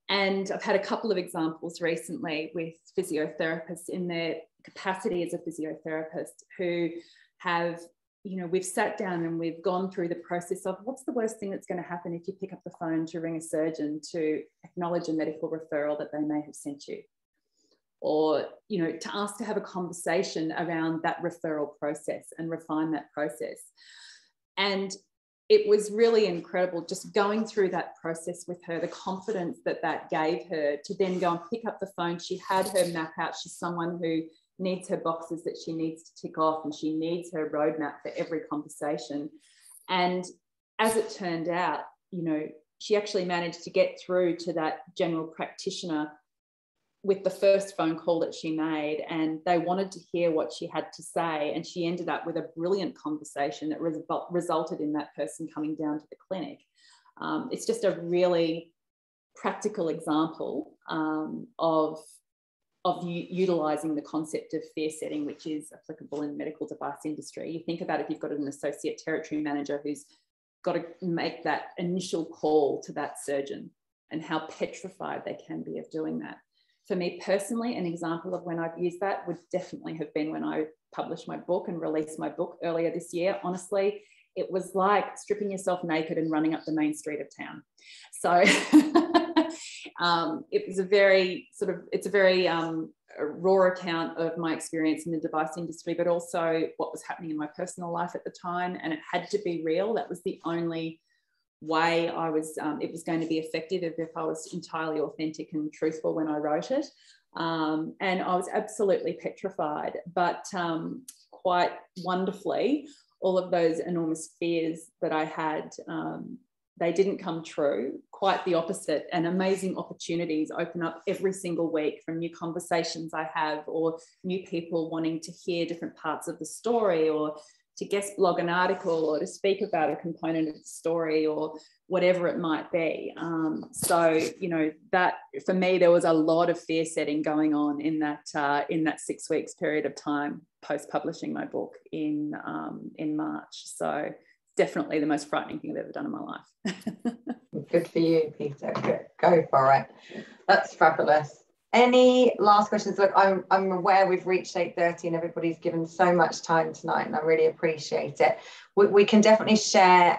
Speaker 8: And I've had a couple of examples recently with physiotherapists in their capacity as a physiotherapist who have, we've sat down and we've gone through the process of what's the worst thing that's going to happen if you pick up the phone to ring a surgeon to acknowledge a medical referral that they may have sent you, or, to ask to have a conversation around that referral process and refine that process. And it was really incredible just going through that process with her, the confidence that that gave her to then go and pick up the phone. She had her map out. She's someone who needs her boxes that she needs to tick off, and she needs her roadmap for every conversation. And as it turned out, she actually managed to get through to that general practitioner with the first phone call that she made, and they wanted to hear what she had to say, and she ended up with a brilliant conversation that resulted in that person coming down to the clinic. It's just a really practical example of utilising the concept of fear setting, which is applicable in the medical device industry. You think about if you've got an associate territory manager who's got to make that initial call to that surgeon and how petrified they can be of doing that. For me personally, an example of when I've used that would definitely have been when I published my book and released my book earlier this year. Honestly, it was like stripping yourself naked and running up the main street of town. So it was a very raw account of my experience in the device industry, but also what was happening in my personal life at the time. And it had to be real. That was the only way I was, it was going to be effective if I was entirely authentic and truthful when I wrote it. And I was absolutely petrified, but quite wonderfully, all of those enormous fears that I had, they didn't come true. Quite the opposite, and amazing opportunities open up every single week from new conversations I have, or new people wanting to hear different parts of the story, or to guest blog an article, or to speak about a component of the story, or whatever it might be. So, you know, that for me, there was a lot of fear setting going on in that 6 weeks period of time post publishing my book in March. So definitely the most frightening thing I've ever done in my life.
Speaker 2: Good for you, Peter. Good. Go for it. That's fabulous. Any last questions? Look, I'm aware we've reached 8:30 and everybody's given so much time tonight, and I really appreciate it. We can definitely share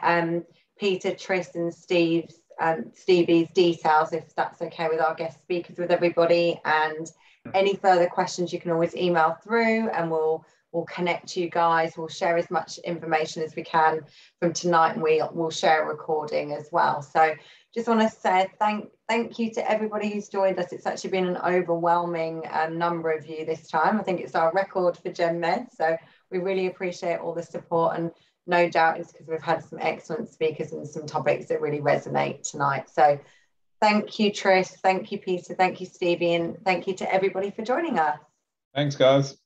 Speaker 2: Peter, Tris and Stevie's details, if that's okay with our guest speakers, with everybody. And any further questions you can always email through, and we'll connect you guys. We'll share as much information as we can from tonight, and we'll share a recording as well. So just want to say thank you to everybody who's joined us. It's actually been an overwhelming number of you this time. I think it's our record for GenMed, so we really appreciate all the support, and no doubt it's because we've had some excellent speakers and some topics that really resonate tonight. So thank you, Tris, thank you, Peter, thank you, Stevie, and thank you to everybody for joining us.
Speaker 3: Thanks, guys.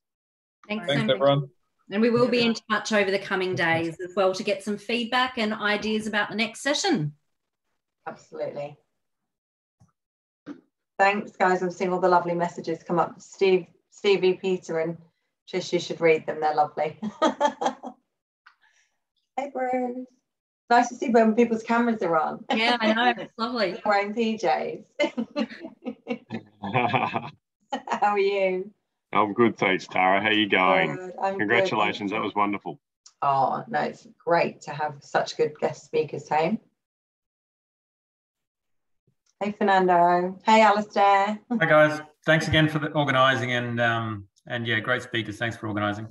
Speaker 1: Thanks
Speaker 3: Thanks,
Speaker 1: so much.
Speaker 3: everyone.
Speaker 1: And we will be in touch over the coming days as well to get some feedback and ideas about the next session.
Speaker 2: Absolutely. Thanks, guys. I've seen all the lovely messages come up. Stevie, Peter and Trish, you should read them. They're lovely. Hey, Bruce. Nice to see when people's cameras are on.
Speaker 1: Yeah, I know. It's lovely.
Speaker 2: Wearing PJs. How are you?
Speaker 9: I'm good, thanks, Tara. How are you going?
Speaker 2: Good.
Speaker 9: Congratulations, that was wonderful.
Speaker 2: Oh, no, it's great to have such good guest speakers, hey? Hey, Fernando. Hey, Alistair.
Speaker 7: Hi, guys. Thanks again for the organising, and yeah, great speakers. Thanks for organising.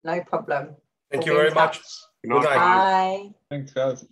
Speaker 2: No problem.
Speaker 6: Thank you very much.
Speaker 9: Good night.
Speaker 2: Bye.
Speaker 3: Thanks, guys.